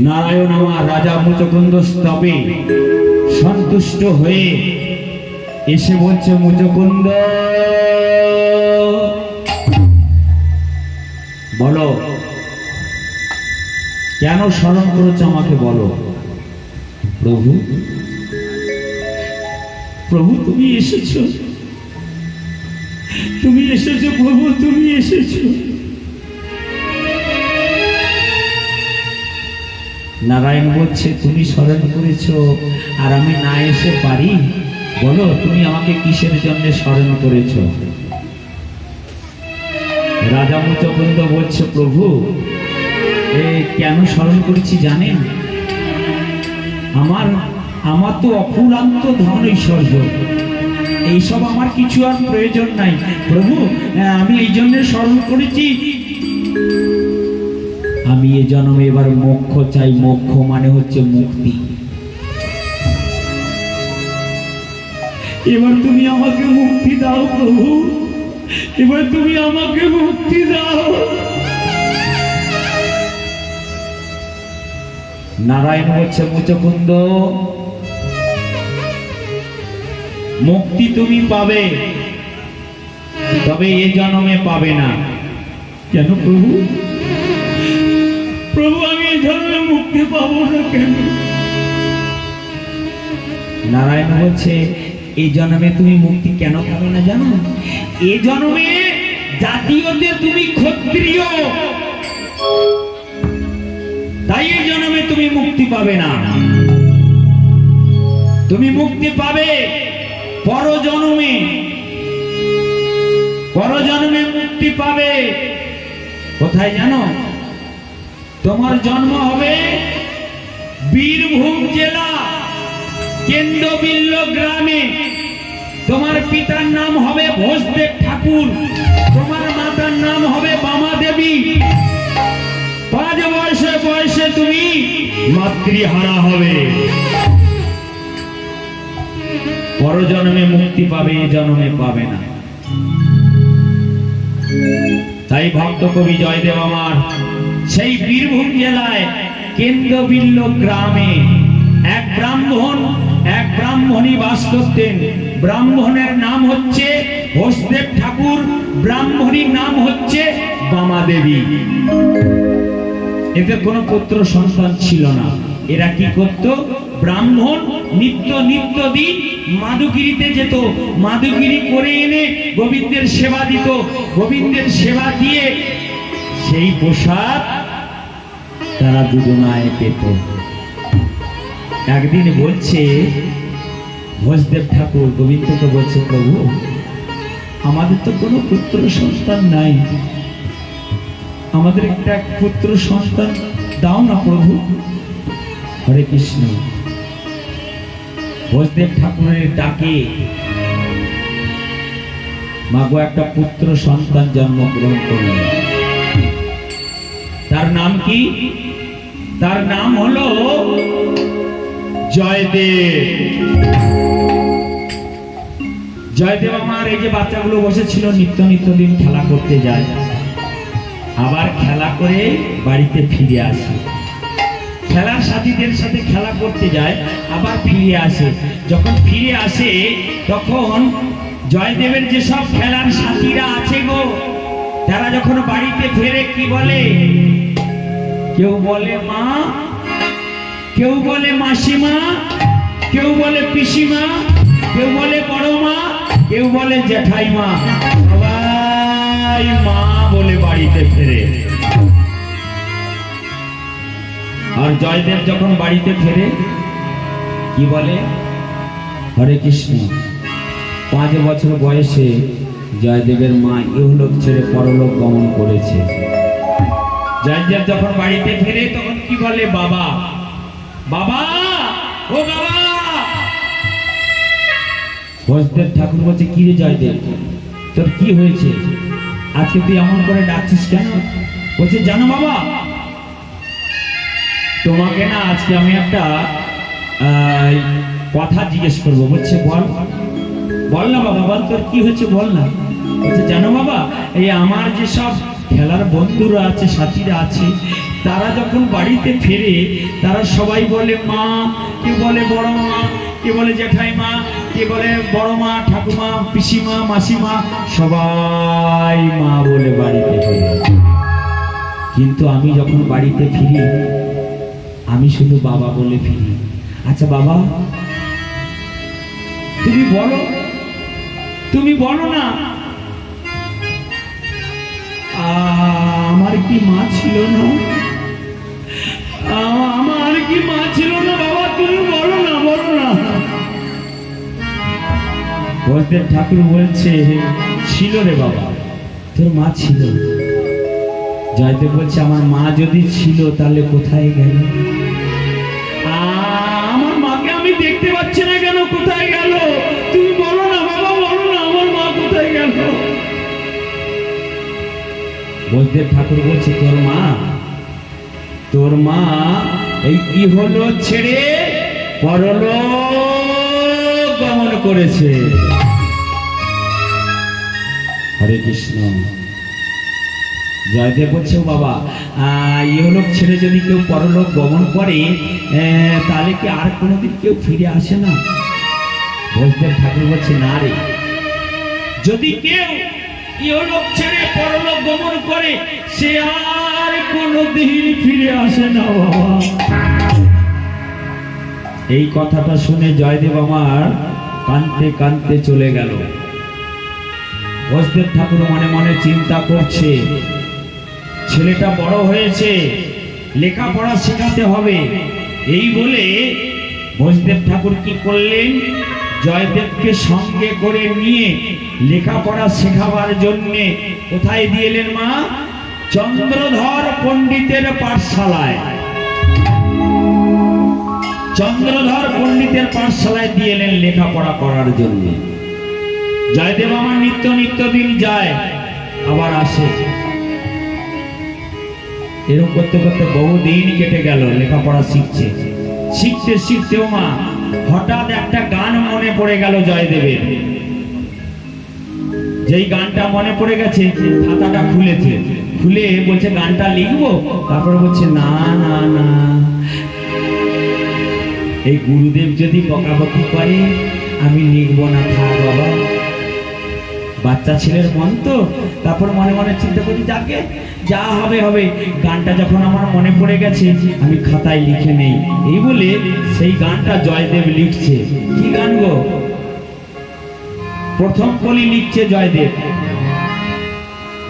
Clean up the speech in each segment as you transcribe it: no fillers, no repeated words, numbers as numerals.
নারায়ণ আমার রাজা মুচকুন্দ স্তবে সন্তুষ্ট হয়ে এসে বলছে, মুচকুন্দ বলো, কেন স্মরণ করেছ আমাকে বলো। প্রভু, প্রভু তুমি এসেছো, তুমি এসেছো প্রভু, তুমি এসেছো। নারায়ণ বলছে, তুমি স্মরণ করেছো আর আমি না এসে পারি? বলো তুমি আমাকে কিসের জন্য স্মরণ করেছো? রাজা মুচকুন্দ বলছে, প্রভু কেন স্মরণ করেছি জানেন? আমার তো অফুরান্ত ধন ঐশ্বর্য, এইসব আমার কিছু আর প্রয়োজন নাই প্রভু। আমি এই জন্য স্মরণ করেছি, আমি এ জন্মে এবার মোক্ষ চাই। মোক্ষ মানে হচ্ছে মুক্তি। এবার তুমি আমাকে মুক্তি দাও প্রভু, এবার তুমি আমাকে মুক্তি দাও। নারায়ণ হচ্ছে, মুচকুন্দ মুক্তি তুমি পাবে, তবে এ জন্মে পাবে না। কেন প্রভু? প্রভু আমি এ জন্মে মুক্তি পাবো না কেন? নারায়ণ বলছে, এই জন্মে তুমি মুক্তি কেন পাবে না জানো? এ জন্মে জাতীয়তে তুমি ক্ষত্রিয়, তাই এই জন্মে তুমি মুক্তি পাবে না। তুমি মুক্তি পাবে পরজন্মে, পরজন্মে মুক্তি পাবে। কোথায় জানো? তোমার জন্ম হবে বীরভূম জেলা কেন্দ্রবিল্ল গ্রামে। তোমার পিতার নাম হবে ভোজদেব ঠাকুর, তোমার মাতার নাম হবে বামা দেবী। 5 বয়সে তুমি মাতৃহারা হবে। পরজন্মে মুক্তি পাবে, এ জন্মে পাবে না। তাই ভক্ত কবি জয়দেব আমার সেই বীরভূম জেলায় কেন্দ্রবিল্ল গ্রামে এক ব্রাহ্মণী বাস করতেন। ব্রাহ্মণের নাম হচ্ছে ভোজদেব ঠাকুর, ব্রাহ্মণীর নাম হচ্ছে বামা দেবী। এতে কোনো পুত্র সন্তান ছিল না। এরা কি করত? ব্রাহ্মণ নিত্য দিন মাদুগিরিতে যেত, মাদুগিরি করে এনে গোবিন্দের সেবা দিত। গোবিন্দের সেবা দিয়ে সেই প্রসাদ তারা দুজনায় পেত। একদিন বলছে ভোজদেব ঠাকুর গোবিন্দকে বলছে, প্রভু আমাদের তো কোনো পুত্র সন্তান নাই, আমাদের একটা পুত্র সন্তান দাও না প্রভু। হরে কৃষ্ণ। ভোজদেব ঠাকুরের ডাকে মাগো একটা পুত্র সন্তান জন্মগ্রহণ করলেন। তার নাম কি? তার নাম হলো জয়দেব। জয়দেব আমার এই যে বাচ্চাগুলো বসেছিল নিত্য দিন খেলা করতে যায়, আবার খেলা করে বাড়িতে ফিরে আসে। খেলার সাথীদের সাথে খেলা করতে যায়, আবার ফিরে আসে। যখন ফিরে আসে তখন জয়দেবের যেসব খেলার সাথীরা আছে গো, তারা যখন বাড়িতে ফেরে কি বলে? কেউ বলে মা, কেউ বলে মাসিমা, কেউ বলে পিসিমা, কেউ বলে বড় মা, কেউ বলে জেঠাইমা। সবাই মা বলে বাড়িতে ফেরে। আর জয়দেব যখন বাড়িতে ফেরে কি বলে? হরে কৃষ্ণ। 5 বছর বয়সে জয়দেবের মা ইহলোক ছেড়ে পরলোক গমন করেছে। জয়দেব যখন বাড়িতে ফেরে তখন কি বলে? বাবা, বাবা, ও বাবা। ভোজদেব ঠাকুর বলছে, কি রে জয়দেব, তোর কি হয়েছে? আজকে তুই এমন করে ডাকছিস কেন? বলছে, জানো বাবা, তোমাকে না আজকে আমি একটা কথা জিজ্ঞেস করবো। বলছে, বল। বল না বাবা, বল তোর কি হয়েছে, বল না। বলছে, জানো বাবা, এই আমার যেসব খেলার বন্ধুরা আছে, সাথীরা আছে, তারা যখন বাড়িতে ফেরে তারা সবাই বলে মা, কে বলে বড় মা, কে বলে জেঠাই মা, কে বলে বড় মা, ঠাকুমা, পিসিমা, মাসিমা, সবাই মা বলে বাড়িতে ফিরে। কিন্তু আমি যখন বাড়িতে ফিরি আমি শুধু বাবা বলে ফিরি। আচ্ছা বাবা, তুমি বলো না, আমার কি মা ছিল না? আমার কি মা ছিল না বাবা? তুমি বলো না, বলো না। বৈদ্যনাথ ঠাকুর বলছে ছিল রে বাবা, তোর মা ছিল। জয়দেব বলছে আমার মা যদি ছিল তাহলে কোথায় গেল? আমার মাকে আমি দেখতে পাচ্ছি না কেন? কোথায় গেল? তুমি বলো না বাবা, বলো না, আমার মা কোথায় গেল? বৈদ্যনাথ ঠাকুর বলছে তোর মা এই ইহলোক ছেড়ে পরলোক গমন করেছে। হরে কৃষ্ণ। জয়দেব বলছে বাবা, ইহলোক ছেড়ে যদি কেউ পরলোক গমন করে তাহলে কি আর কোনোদিন কেউ ফিরে আসে না? বৈদ্যনাথ ঠাকুর বলছে না রে, যদি কেউ ইহলোক ছেড়ে পরলোক গমন করে সে আর কোনোদিন ফিরে আসে না বাবা। এই কথাটা শুনে জয়দেব আমার কাঁদতে কাঁদতে চলে গেল। বৈদ্যনাথ ঠাকুর মনে মনে চিন্তা করছে, ছেলেটা বড় হয়েছে, লেখাপড়া শেখাতে হবে। এই বলে বৈদ্যনাথ ঠাকুর কি করলেন, জয়দেবকে সঙ্গে করে নিয়ে লেখাপড়া শেখাবার জন্য কোথায় দিয়েলেন মা? চন্দ্রধর পণ্ডিতের পাঠশালায়। চন্দ্রধর পণ্ডিতের পাঠশালায় দিয়েলেন লেখাপড়া করার জন্য। জয়দেব আমার নিত্য দিন যায় আবার আসে। এরকম করতে করতে বহুদিন কেটে গেল, লেখাপড়া শিখতে ও মা হঠাৎ একটা গান মনে পড়ে গেল জয়দেবের। যেই গানটা মনে পড়ে গেছে খাতাটা খুলে বলছে গানটা লিখবো। তারপরে বলছে না না না, এই গুরুদেব যদি বকাবকি করে আমি লিখবো না, থাক বাবা। বাচ্চা ছেলের মন তো। তারপর মনে মনে চিন্তা করি যাকে যা হবে হবে, গানটা যখন আমার মনে পড়ে গেছে আমি খাতায় লিখে নেই। এই বলে সেই গানটা জয়দেব লিখছে। কি গান গো? প্রথম কলি লিখছে জয়দেব,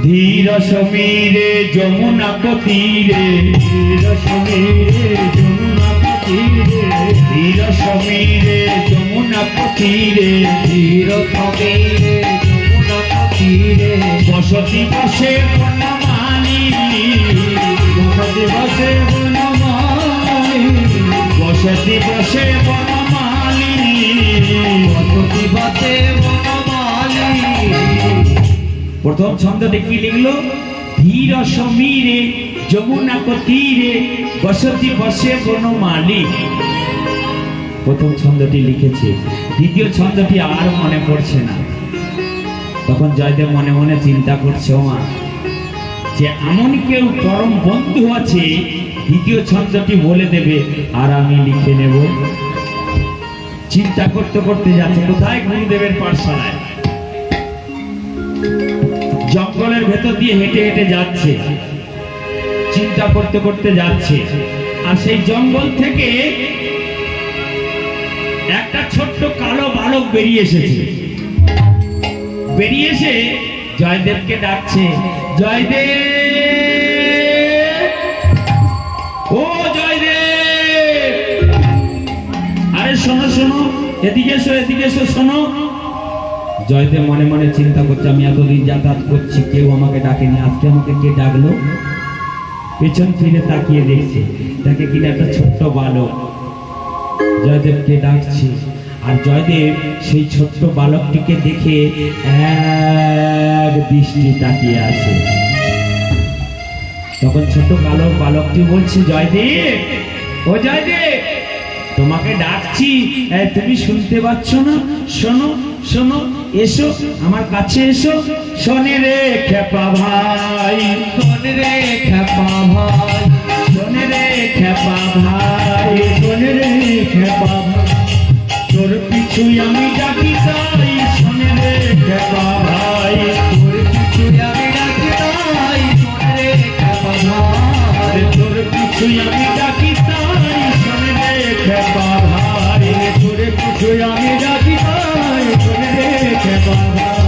ধীর সমীরে যমুনা তীরে, ধীর সমীরে যমুনা তীরে, ধীর সমীরে যমুনা তীরে, ধীর সমীরে যমুনা তীরে, বসতি বসে বনমালী, বসতি বসে বনমালী, বসতি বসে বনমালী, বসতি বসে বনমালী। প্রথম ছন্দটি কি লিখলো? ধীর সমীরে যমুনা তীরে, বসতি বসে বনমালী। প্রথম ছন্দটি লিখেছে, দ্বিতীয় ছন্দটি আর মনে পড়ছে না। তখন জয়দেব মনে মনে চিন্তা করছে, ও মা, যে এমন কেউ পরম বন্ধু আছে দ্বিতীয় ছন্দটি বলে দেবে আর আমি লিখে নেব। চিন্তা করতে করতে যাচ্ছে কোথায়? গুরুদেবের পাঠশালায়। জঙ্গলের ভেতর দিয়ে হেঁটে হেঁটে যাচ্ছে, চিন্তা করতে করতে যাচ্ছে। আর সেই জঙ্গল থেকে একটা ছোট্ট কালো বালক বেরিয়ে এসেছে। বেরিয়ে এসে জয়দেবকে ডাকছে, জয়দেব, ও জয়দেব, আরে শোনো শোনো, এদিকে এসো, এদিকে এসো, শোনো। জয়দেব মনে মনে চিন্তা করছে, আমি এতদিন যাতায়াত করছি, কেউ আমাকে ডাকেনি, আজকে আমাকে কে ডাকলো? পেছন ফিরে তাকিয়ে দেখছে, তাকে কিনা একটা ছোট্ট বালক জয়দেবকে ডাকছে। আর জয়দেব সেই ছোট্ট বালকটিকে দেখে এক দৃষ্টি তাকিয়ে আছে। তখন ছোট বালকটি বলছে, জয়দেব, ও জয়দেব, তোমাকে ডাকছি, তুমি শুনতে পাচ্ছ না? শোনো শোনো, এসো আমার কাছে এসো। শোনে রে খেপা ভাই, শোনে রে খেপা ভাই, খেপা ভাই, শোনে রে খেপা ভাই, তোর পিছুই আমি ডাকি তাই, শোনে রে খেপা ভাই, তোর পিছুই আমি ডাকি তাই, শোন রে খেপা ভাই। তোর পিছুই আমি ডাকি তাই, শোনে রে খেপা ভাই, তোর পিছুই আমি ডাকি তাই, শোনে রে খেপা ভাই।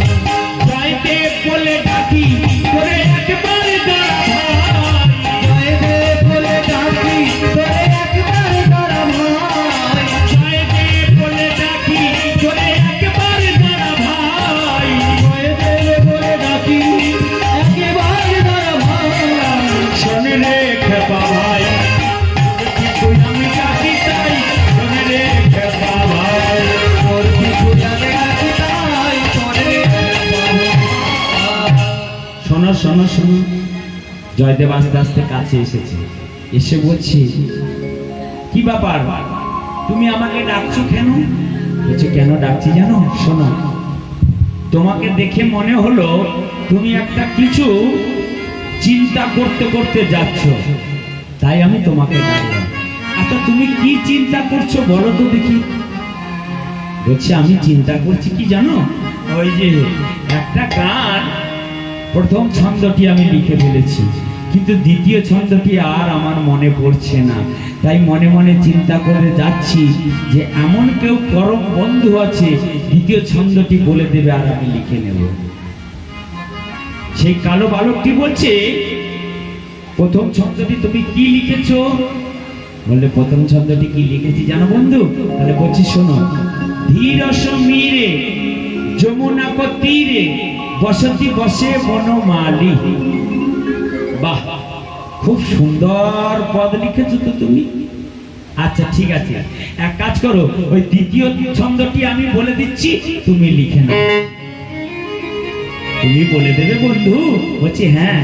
যাইতে বলে ডাকি তোরে একবার দাঁড়া ভাই, জয়দে বলে ডাকি তোরে একবার দাঁড়া ভাই। যাইতে বলে ডাকি তোরে একবার দাঁড়া ভাই, জয়দে বলে ডাকি একবার দাঁড়া ভাই। শোনে রে খেপা ভাই, তোর পিছুই আমি ডাকি তাই, শোনে রে খেপা ভাই। তোর পিছুই আমি ডাকি তাই, শোন রে খেপা ভাই। শোনো শোনো শোনো, জয়দেব আস্তে আস্তে কাছে এসেছে, এসে বলছি কি ব্যাপার, তুমি আমাকে ডাকছো কেন? বলছে কেন ডাকছি জানো? শোনো, তোমাকে দেখে মনে হলো তুমি একটা কিছু চিন্তা করতে করতে যাচ্ছ, তাই আমি তোমাকে ডাকলাম। আচ্ছা তুমি কি চিন্তা করছো বলো তো দেখি। বলছে আমি চিন্তা করছি কি জানো, ওই যে একটা গান প্রথম ছন্দটি আমি লিখে ফেলেছি, কিন্তু দ্বিতীয় ছন্দটি আর আমার মনে পড়ছে না, তাই মনে মনে চিন্তা করে যাচ্ছি যে এমন কেউ পরম বন্ধু আছে দ্বিতীয় ছন্দটি বলে দেবে আর আমি লিখে নেব। সেই কালো বালকটি বলছে প্রথম ছন্দটি তুমি কি লিখেছো? বললে প্রথম ছন্দটি কি লিখেছি জানো বন্ধু? তাহলে বলছি শোনো, ধীর সমীরে যমুনা তীরে বসতি বসে বনমালী। বাহ, খুব সুন্দর পদ লিখেছো তো তুমি। আচ্ছা ঠিক আছে, এক কাজ করো, ওই দ্বিতীয় ছন্দটি আমি বলে দিচ্ছি, তুমি লিখে নাও। তুমি বলে দেবে বন্ধু? বলছি হ্যাঁ,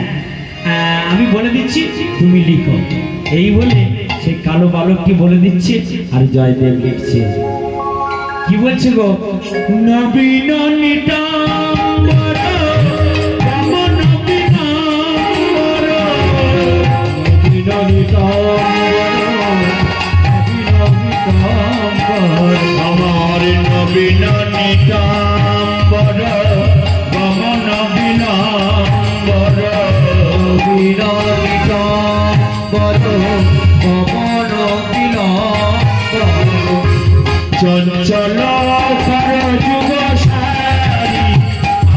আমি বলে দিচ্ছি, তুমি লিখো। এই বলে সেই কালো বালকটি বলে দিচ্ছে আর জয়দেব লিখছে। কি বলছে গো? নবীন নিতাম্বর বামন বিনাম্বর, নবীন নিতাম্বর আমার নবীন নিতাম্বর বামন বিনাম্বর, নবীন নিতাম্বর বামন বিনাম্বর। চঞ্চল কর যুগ সারি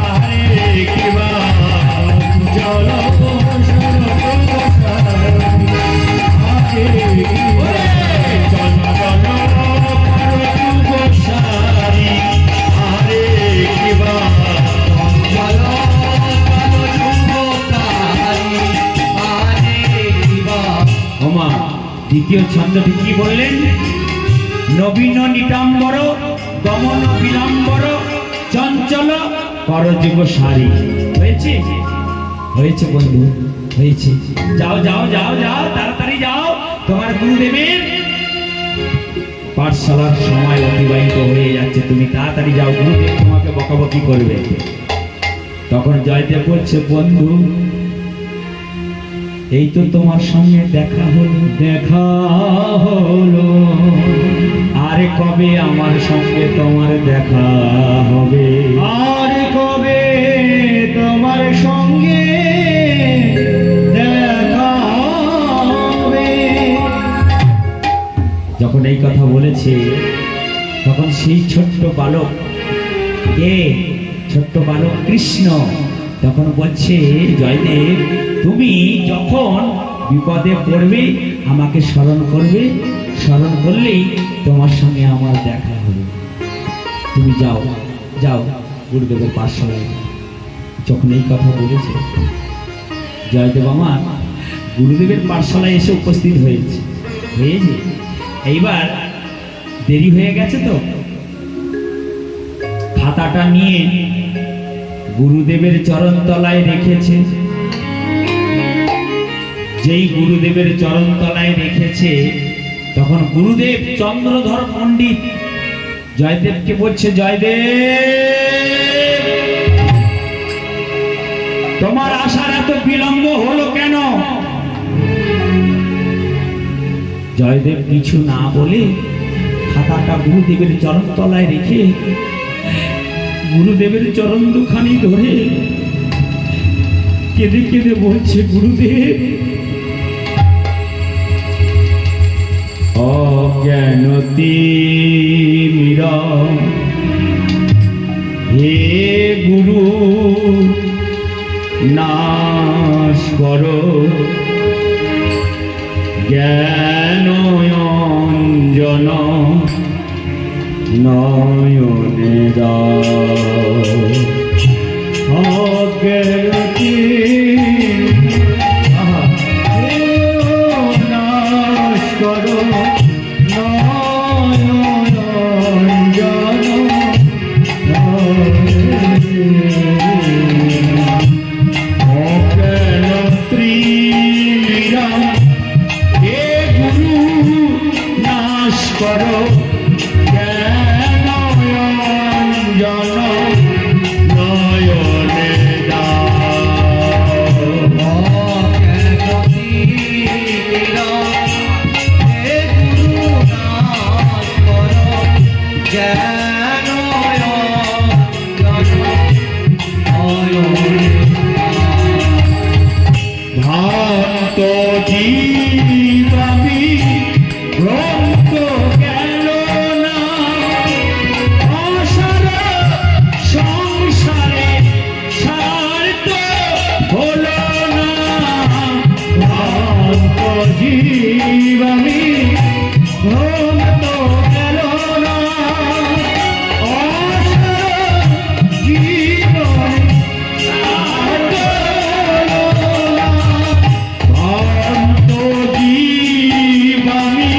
আরে কিবা জল চঞ্চল কর যুগ সারি আরে কিবা ওমা, দ্বিতীয় ছন্দটি কি বললেন? নবীন নিতাম্বর গমন বিলম্বর চঞ্চল করযুগ সারি। হয়েছে? হয়েছে বন্ধু, হয়েছে। যাও যাও যাও যাও, তাড়াতাড়ি যাও, তোমার গুরুদেবের পাঠশালার সময় অতিবাহিত হয়ে যাচ্ছে, তুমি তাড়াতাড়ি যাও, গুরুদেব তোমাকে বকাবকি করবে। তখন জয়দেব বলছে বন্ধু, এই তো তোমার সঙ্গে দেখা হলো, দেখা হলো, আরে কবে আমার সঙ্গে তোমার দেখা হবে? আর কবে তোমার সঙ্গে দেখা হবে? যখন এই কথা বলেছে তখন সেই ছোট্ট বালক, কে? ছোট্ট বালক কৃষ্ণ, তখন বলছে জয়দেব তুমি যখন বিপদে পড়বে আমাকে স্মরণ করবে, স্মরণ করলেই তোমার সঙ্গে আমার দেখা হবে। তুমি যাও যাও গুরুদেবের পাঠশালায়। যখন এই কথা বলেছে জয়দেব আমার গুরুদেবের পাঠশালায় এসে উপস্থিত হয়েছে। এইবার দেরি হয়ে গেছে তো খাতাটা নিয়ে গুরুদেবের চরণ তলায় রেখেছে। যেই গুরুদেবের চরণ তলায় রেখেছে তখন গুরুদেব চন্দ্রধর পণ্ডিত জয়দেবকে বলছে, জয়দেব তোমার আসার এত বিলম্ব হলো কেন? জয়দেব কিছু না বলে খাতাটা গুরুদেবের চরণ তলায় রেখে গুরুদেবের চরণ দুখানি ধরে কেঁদে কেঁদে বলছে, গুরুদেব, অজ্ঞানতি মীরা, হে গুরু নাশ করো জ্ঞান অঞ্জন নয়নে দাও। অজ্ঞানতি নাশ করো নয়ন অঞ্জন অজ্ঞানত্রীরা, হে গুরু নাশ করো জ্ঞান অঞ্জন নয়নে দাও। অজ্ঞানতিরা, হে গুরু নাশ করো জ্ঞান অঞ্জন ভ্রান্ত জীবামি ভ্রান্ত গেল না, অসার সংসারে স্বার্থ হলো না। ভ্রান্ত জীবামি ভ্রান্ত গেল না, অসার জীবনে ভ্রান্ত জীবামি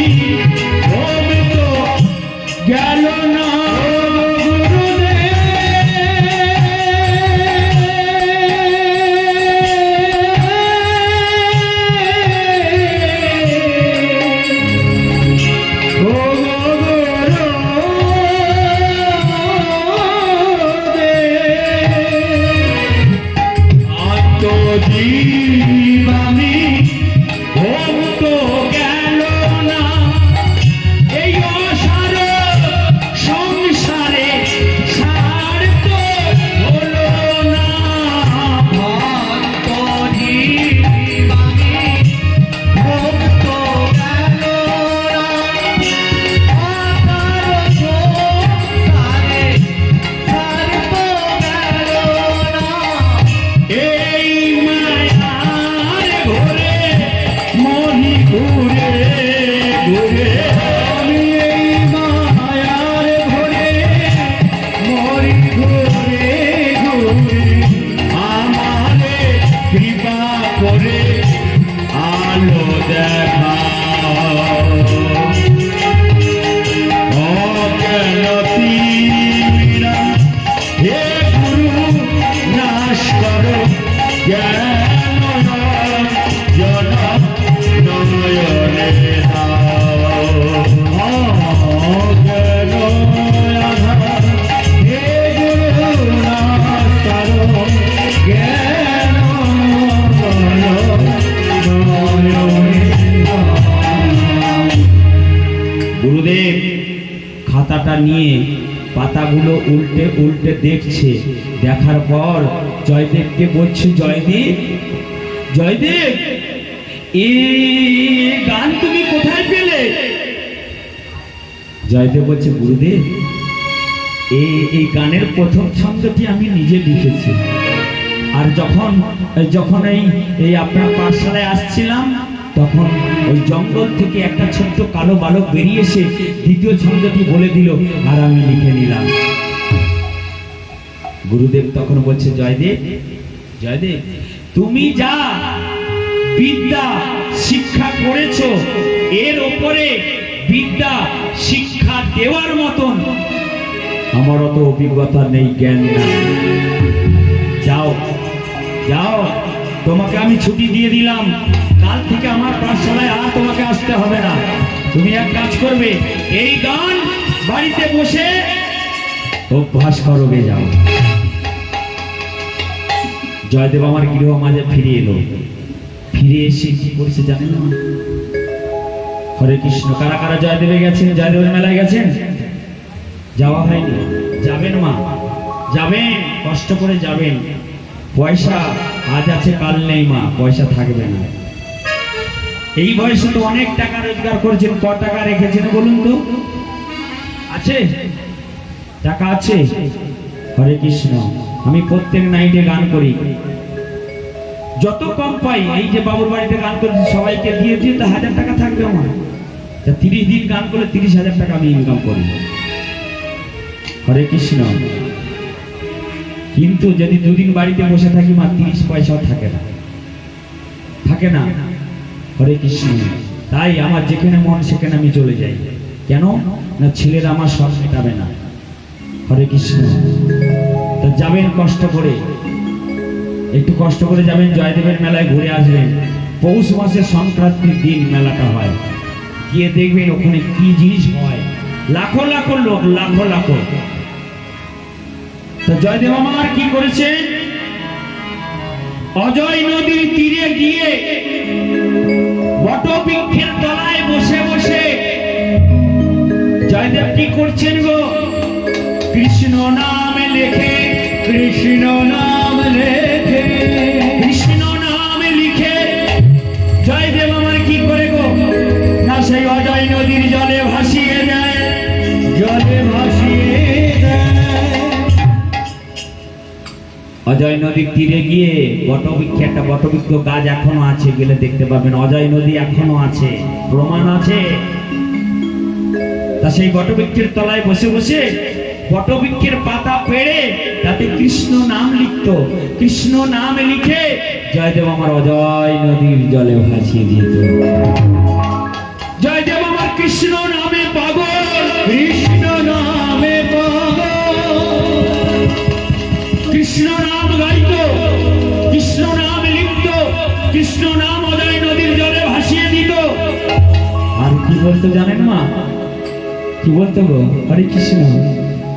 ভ্রান্ত গেল না। জীবামি ভক্ত গেল না, এই অসার সংসারে স্বার্থ হলো না। ভক্ত জীবামি ভক্ত গেল না, অসার সংসারে স্বার্থ গেল না। এই মায়ার ঘোরে মহি ঘুরে ঘুরে, আমি এই মায়ার ঘোরে মরি ঘুরে ঘুরে, আমারে কৃপা করে আলো দেখাও। অজ্ঞানতিরা, হে গুরু নাশ করো জ্ঞান অঞ্জন নয়নে দাও। অজ্ঞান আধার, হে গুরু নাশ করো জ্ঞান অঞ্জন নয়নে দাও। গুরুদেব খাতাটা নিয়ে পাতাগুলো উল্টে উল্টে দেখছে, দেখার পর জয়দেবকে বলছে, জয়দেব, জয়দেব, এই গান তুমি কোথায় পেলে? জয়দেব বলছে, গুরুদেব, এই গানের প্রথম ছন্দটি আমি নিজে লিখেছি। আর যখন যখন এই আপনার পাঠশালায় আসছিলাম, তখন ওই জঙ্গল থেকে একটা ছোট্ট কালো বালক বেরিয়ে এসে দ্বিতীয় ছন্দটি বলে দিল, আর আমি লিখে নিলাম। গুরুদেব তখন বলছে, জয়দেব, জয়দেব, তুমি যা বিদ্যা শিক্ষা করেছো, এর ওপরে বিদ্যা শিক্ষা দেওয়ার মতন আমার অত অভিজ্ঞতা নেই, জ্ঞান নাই। যাও যাও, তোমাকে আমি ছুটি দিয়ে দিলাম, কাল থেকে আমার পাঠশালায় আর তোমাকে আসতে হবে না। তুমি এক কাজ করবে, এই গান বাড়িতে বসে অভ্যাস করবে, যাও। জয়দেব আমার গৃহ মাঝে ফিরে এলো। ফিরে এসে কি করেছে জানেন না? হরে কৃষ্ণ। কারা কারা জয়দেবে গেছেন, জয়দেবের মেলায় গেছেন? যাওয়া হয়নি? যাবেন মা, যাবেন, কষ্ট করে যাবেন। পয়সা আজ আছে কাল নেই মা, পয়সা থাকবে না। এই বয়সে তো অনেক টাকা রোজগার করেছেন, ক টাকা রেখেছেন বলুন তো? আছে টাকা? আছে। হরে কৃষ্ণ। আমি প্রত্যেক নাইটে গান করি, যত কম পাই, এই যে বাবুর বাড়িতে গান করছি সবাইকে দিয়ে দিয়ে তো 1000 টাকা থাকবে আমার। 30 দিন গান করলে 30,000 টাকা আমি ইনকাম করি। হরে কৃষ্ণ। কিন্তু যদি দুদিন বাড়িতে বসে থাকি মা, 30 পয়সাও থাকে না, থাকে না। হরে কৃষ্ণ। তাই আমার যেখানে মন সেখানে আমি চলে যাই। কেন না, ছেলেরা আমার সব মেটাবে না। হরে কৃষ্ণ। তো যাবেন কষ্ট করে, একটু কষ্ট করে যাবেন, জয়দেবের মেলায় ঘুরে আসবেন। পৌষ মাসের সংক্রান্তির দিন মেলাটা হয়, গিয়ে দেখবেন ওখানে কি জিনিস হয়। লাখো লাখো লোক, লাখো লাখো। তো জয়দেব আমার কি করেছে? অজয় নদীর তীরে গিয়ে বটবৃক্ষের তলায় বসে বসে জয়দেব কি করছেন গো? কৃষ্ণ নাম লেখে, কৃষ্ণ নাম লেখে, কৃষ্ণ নাম লিখে জয়দেব আমার কি করে গো? না সেই অজয় নদীর জলে ভাসিয়ে দেয়, জলে ভাসিয়ে দেয়। অজয় নদীর তীরে গিয়ে বটবৃক্ষ, একটা বটবৃক্ষ গাছ এখনো আছে, গেলে দেখতে পাবেন অজয় নদী এখনো আছে, প্রমাণ আছে। তা সেই বটবৃক্ষের তলায় বসে বসে বটবৃক্ষের পাতা পেড়ে তাতে কৃষ্ণ নাম লিখত। কৃষ্ণ নাম লিখে জয়দেব আমার অজয় নদীর জলে ভাসিয়ে দিত। জয়দেব আমার কৃষ্ণ নামে পাগল, কৃষ্ণ নামে পাগল। কৃষ্ণ নাম গাইত, কৃষ্ণ নাম লিখত, কৃষ্ণ নাম অজয় নদীর জলে ভাসিয়ে দিত। আর কি বলতো জানেন মা? কি বলতো গো? হরে কৃষ্ণ।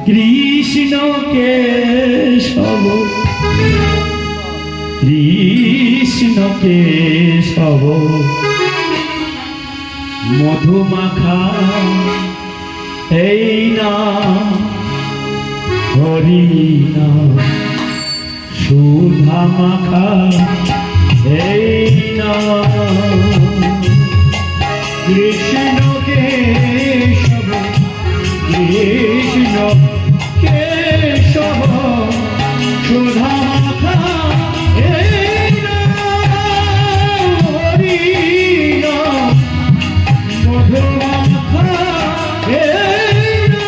কৃষ্ণ কেশব, কৃষ্ণ কেশব মধুমাখা, এই না হরি না সুধা মাখা, এই না কৃষ্ণ কেশব, কৃষ্ণ কেশব সুধা মাখা, এই না হরি না মধু মাখা, এই না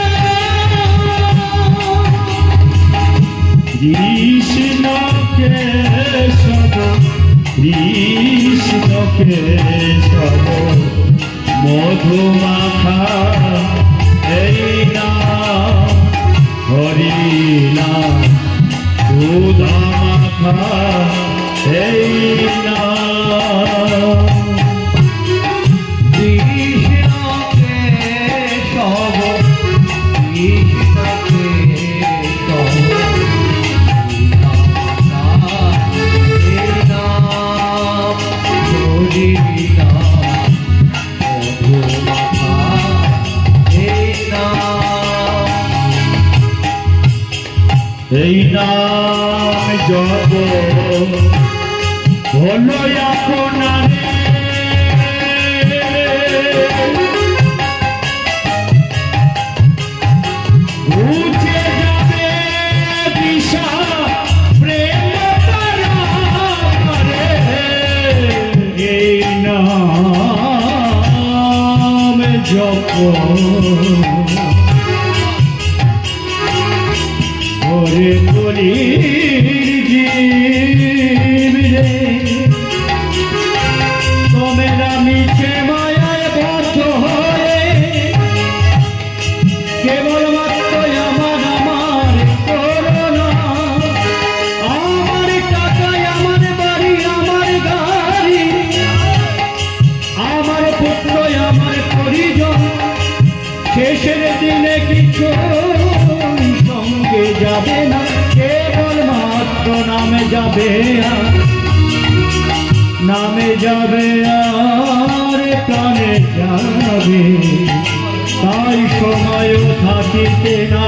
কৃষ্ণ কেশব, কৃষ্ণ কেশব মধু মাখা, এই না হরি না সুধা মাখা, এই না কৃষ্ণ কেশব, কৃষ্ণ কেশব এই নাম জপ হলো আপনারে, ঘুচে যাবে দিশা প্রেম তারে। এই নাম জপ ওরে কলির জীব রে, তোমেরা মিছে মায়ায় বদ্ধ হয়ে কেবলমাত্র আমার আমার করোনা। আমার টাকায় আমার বাড়ি, আমার গাড়ি, আমার পুত্র, আমার পরিজন, শেষের দিনে কিছু সঙ্গে যাবে না, কেবল মাত্র নামে যাবে, নামে যাবে আর প্রাণে যাবে। যাবে, তাই সময় থাকিতে না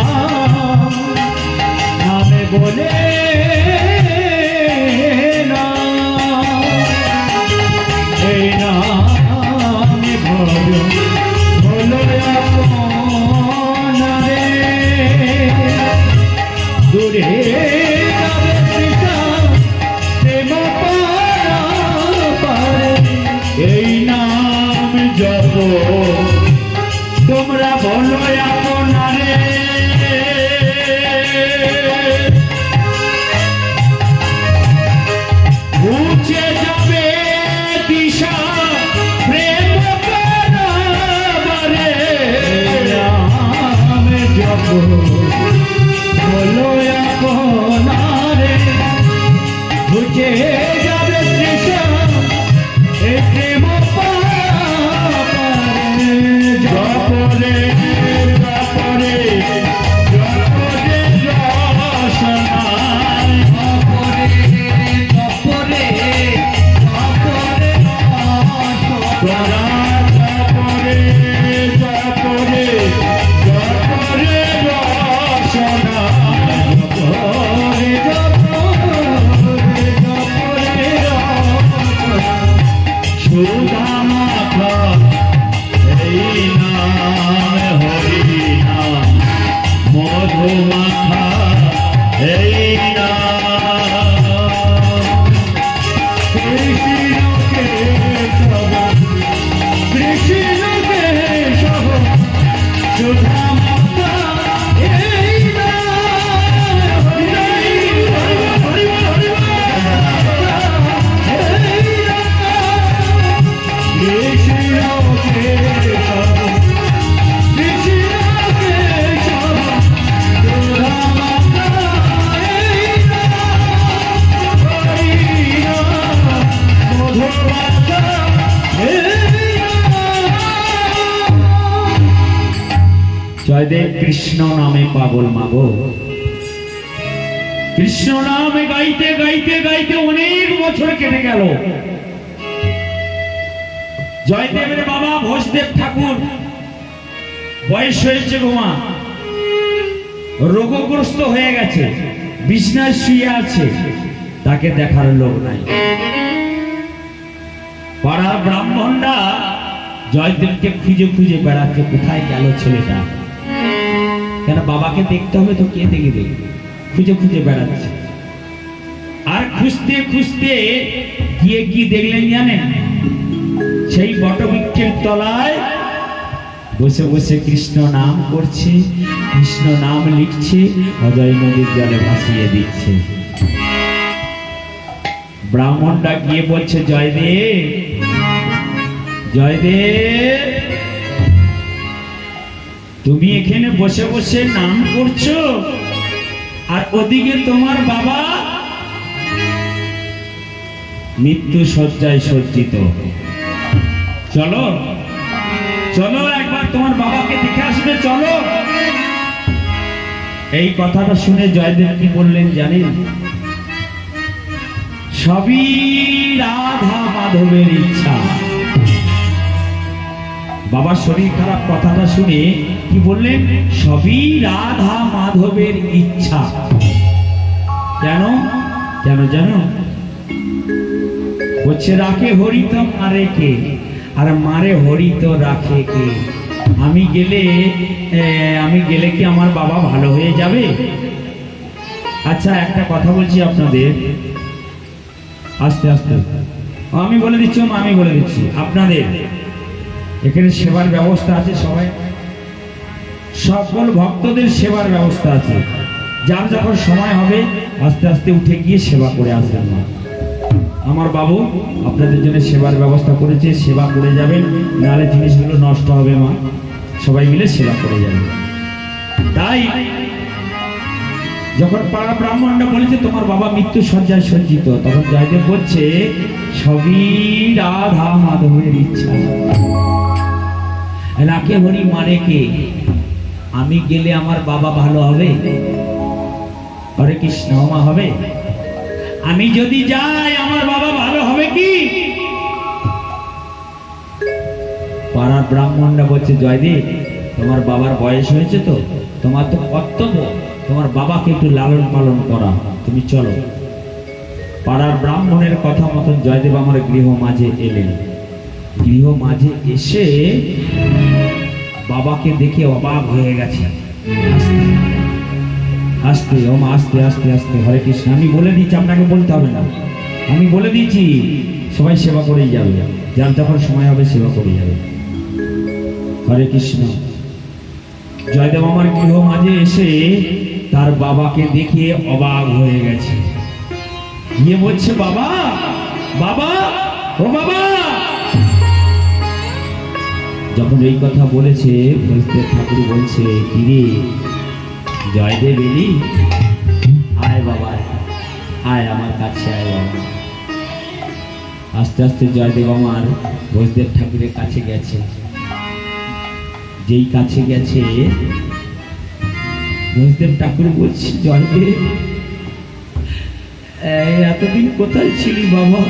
নামে বলে না, এই নামে ভজ হলো আপনারে, দূরে যাবে সীতা প্রেম পারাপারে, এই নাম জপ তোমরা বলো আপনারে, উঠে যাবে দিশা প্রেম পারাপারে, নাম জপ বলো আপনারে, উঠে যাবে দিশা এই প্রেম পারাপারে, জপরে জপরে জপরে রসনায়, জপরে জপরে জপরে রসনায়, জপরে জপরে জপরে রসনায়, জপরে জপরে জপরে রসনায়, সুধা মাখা এই নাম হরি নাম, মধু মাখা এই নাম, কৃষ্ণ কেশব কৃষ্ণ কেশব সুধা মাখা এই নাম, হরি হরি হরি হরি এই নাম, কৃষ্ণ কেশব কৃষ্ণ কেশব সুধা মাখা এই নাম, হরি নাম মধু মাখা এই নাম। জয়দেব কৃষ্ণ নামে পাগল মাগো, কৃষ্ণ নামে গাইতে গাইতে গাইতে অনেক বছর কেটে গেল। জয়দেবের বাবা ভোজদেব ঠাকুর বয়স হয়েছে গোমা, রোগগ্রস্ত হয়ে গেছে, বিছনায় শুয়ে আছে, তাকে দেখার লোক নাই। পাড়ার ব্রাহ্মণরা জয়দেবকে খুঁজে খুঁজে বেড়াচ্ছে, কোথায় গেল ছেলেটা, কেন বাবাকে দেখতে হবে তো, কে দেখবে, খুঁজে খুঁজে বেড়াচ্ছে। আর খুঁজতে খুঁজতে গিয়ে কি দেখলেন জানেন, সেই বটবৃক্ষের তলায় বসে বসে কৃষ্ণ নাম করছে, কৃষ্ণ নাম লিখছে, অজয় নদীর জলে ভাসিয়ে দিচ্ছে। ব্রাহ্মণটা গিয়ে বলছে, জয়দেব জয়দেব, তুমি এখানে বসে বসে নাম করছো, আর ওদিকে তোমার বাবা মৃত্যু শয্যায় সজ্জিত, চলো চলো একবার তোমার বাবাকে দেখে আসবে, চলো। এই কথাটা শুনে জয়দেব কি বললেন জানেন, সবই রাধা মাধবের ইচ্ছা। বাবার শরীর খারাপ, কথাটা শুনে কি বললেন, সবই রাধা মাধবের ইচ্ছা। কেন কেন জানো, বলছে রাখে হরি তো মারে কে, আর মারে হরি তো রাখে কে। আমি গেলে কি আমার বাবা ভালো হয়ে যাবে? আচ্ছা একটা কথা বলছি আপনাদের, আস্তে আস্তে আমি বলে দিচ্ছি, আমি বলে দিচ্ছি আপনাদের এখানে সেবার ব্যবস্থা আছে, সবাই সকল ভক্তদের সেবার ব্যবস্থা আছে। যার যখন সময় হবে আস্তে আস্তে উঠে গিয়ে সেবা করে আসবেন। না আমার বাবু আপনাদের জন্য সেবার ব্যবস্থা করেছে, সেবা করে যাবেন, নাহলে জিনিসগুলো নষ্ট হবে। মা সবাই মিলে সেবা করে যাবেন। তাই যখন পাড়া ব্রাহ্মণরা বলেছে তোমার বাবা মৃত্যু শয্যায় সজ্জিত, তখন জয়দেব বলছে সবই রাধা মাধবের ইচ্ছা। রাখে হরি মারে কে, আমি গেলে আমার বাবা ভালো হবে, হরে কৃষ্ণ মা হবে। আমি যদি যাই আমার বাবা ভালো হবে কি? পাড়ার ব্রাহ্মণরা বলছে, জয়দেব তোমার বাবার বয়স হয়েছে তো, তোমার তো কর্তব্য তোমার বাবাকে একটু লালন পালন করা, তুমি চলো। পাড়ার ব্রাহ্মণের কথা মতন জয়দেব আমার গৃহ মাঝে এলেন। গৃহ মাঝে এসে বাবাকে দেখে অবাক হয়ে গেছে। আস্তে আস্তে ওমা আস্তে আস্তে আস্তে, হরে কৃষ্ণ। আমি বলে দিচ্ছি, আপনাকে বলতে হবে না, আমি বলে দিচ্ছি, সবাই সেবা করেই যাবে, যার যখন সময় হবে সেবা করে যাবে। হরে কৃষ্ণ। জয়দেব আমার গৃহ মাঝে এসে তার বাবাকে দেখে অবাক হয়ে গেছে। গিয়ে বলছে, বাবা বাবা ও বাবা। যখন এই কথা বলেছে, ভোজদেব ঠাকুর বলছে, কিরে জয়দেব এলি? আয় বাবা আয়, আমার কাছে আয় বাবা। আস্তে আস্তে জয়দেব আমার ভোজদেব ঠাকুরের কাছে গেছে। যেই কাছে গেছে, ভোজদেব ঠাকুর বলছে, জয়দেব এতদিন কোথায় ছিলি বাবা?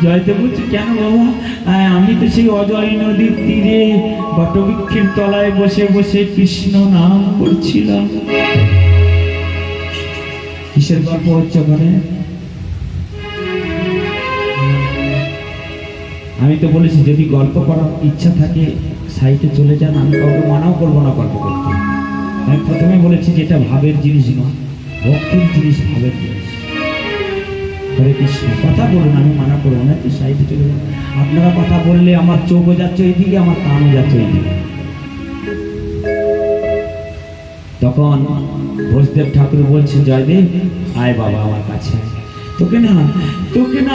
জয়দেব বলছে, কেন বাবা? আমি তো সেই অজয় নদীর তীরে বটবৃক্ষের তলায় বসে বসে কৃষ্ণ নাম করছিলাম। কিসের গল্প হচ্ছে ওখানে? আমি তো বলেছি, যদি গল্প করার ইচ্ছা থাকে সাইটে চলে যান, আমি কাউকে মানাও করবো না গল্প করতে। আমি প্রথমে বলেছি যে এটা ভাবের জিনিস নয়, ভক্তির জিনিস, ভাবের জিনিস। হরে কৃষ্ণ। কথা বলুন, আমি মানা করবো না, তো সাইডে চলে যান। আপনারা কথা বললে আমার চোখও যাচ্ছে ওইদিকে, আমার কানও যাচ্ছে ওইদিকে। তখন ভোজদেব ঠাকুর বলছে, জয়দেব আয় বাবা আমার কাছে। তোকে না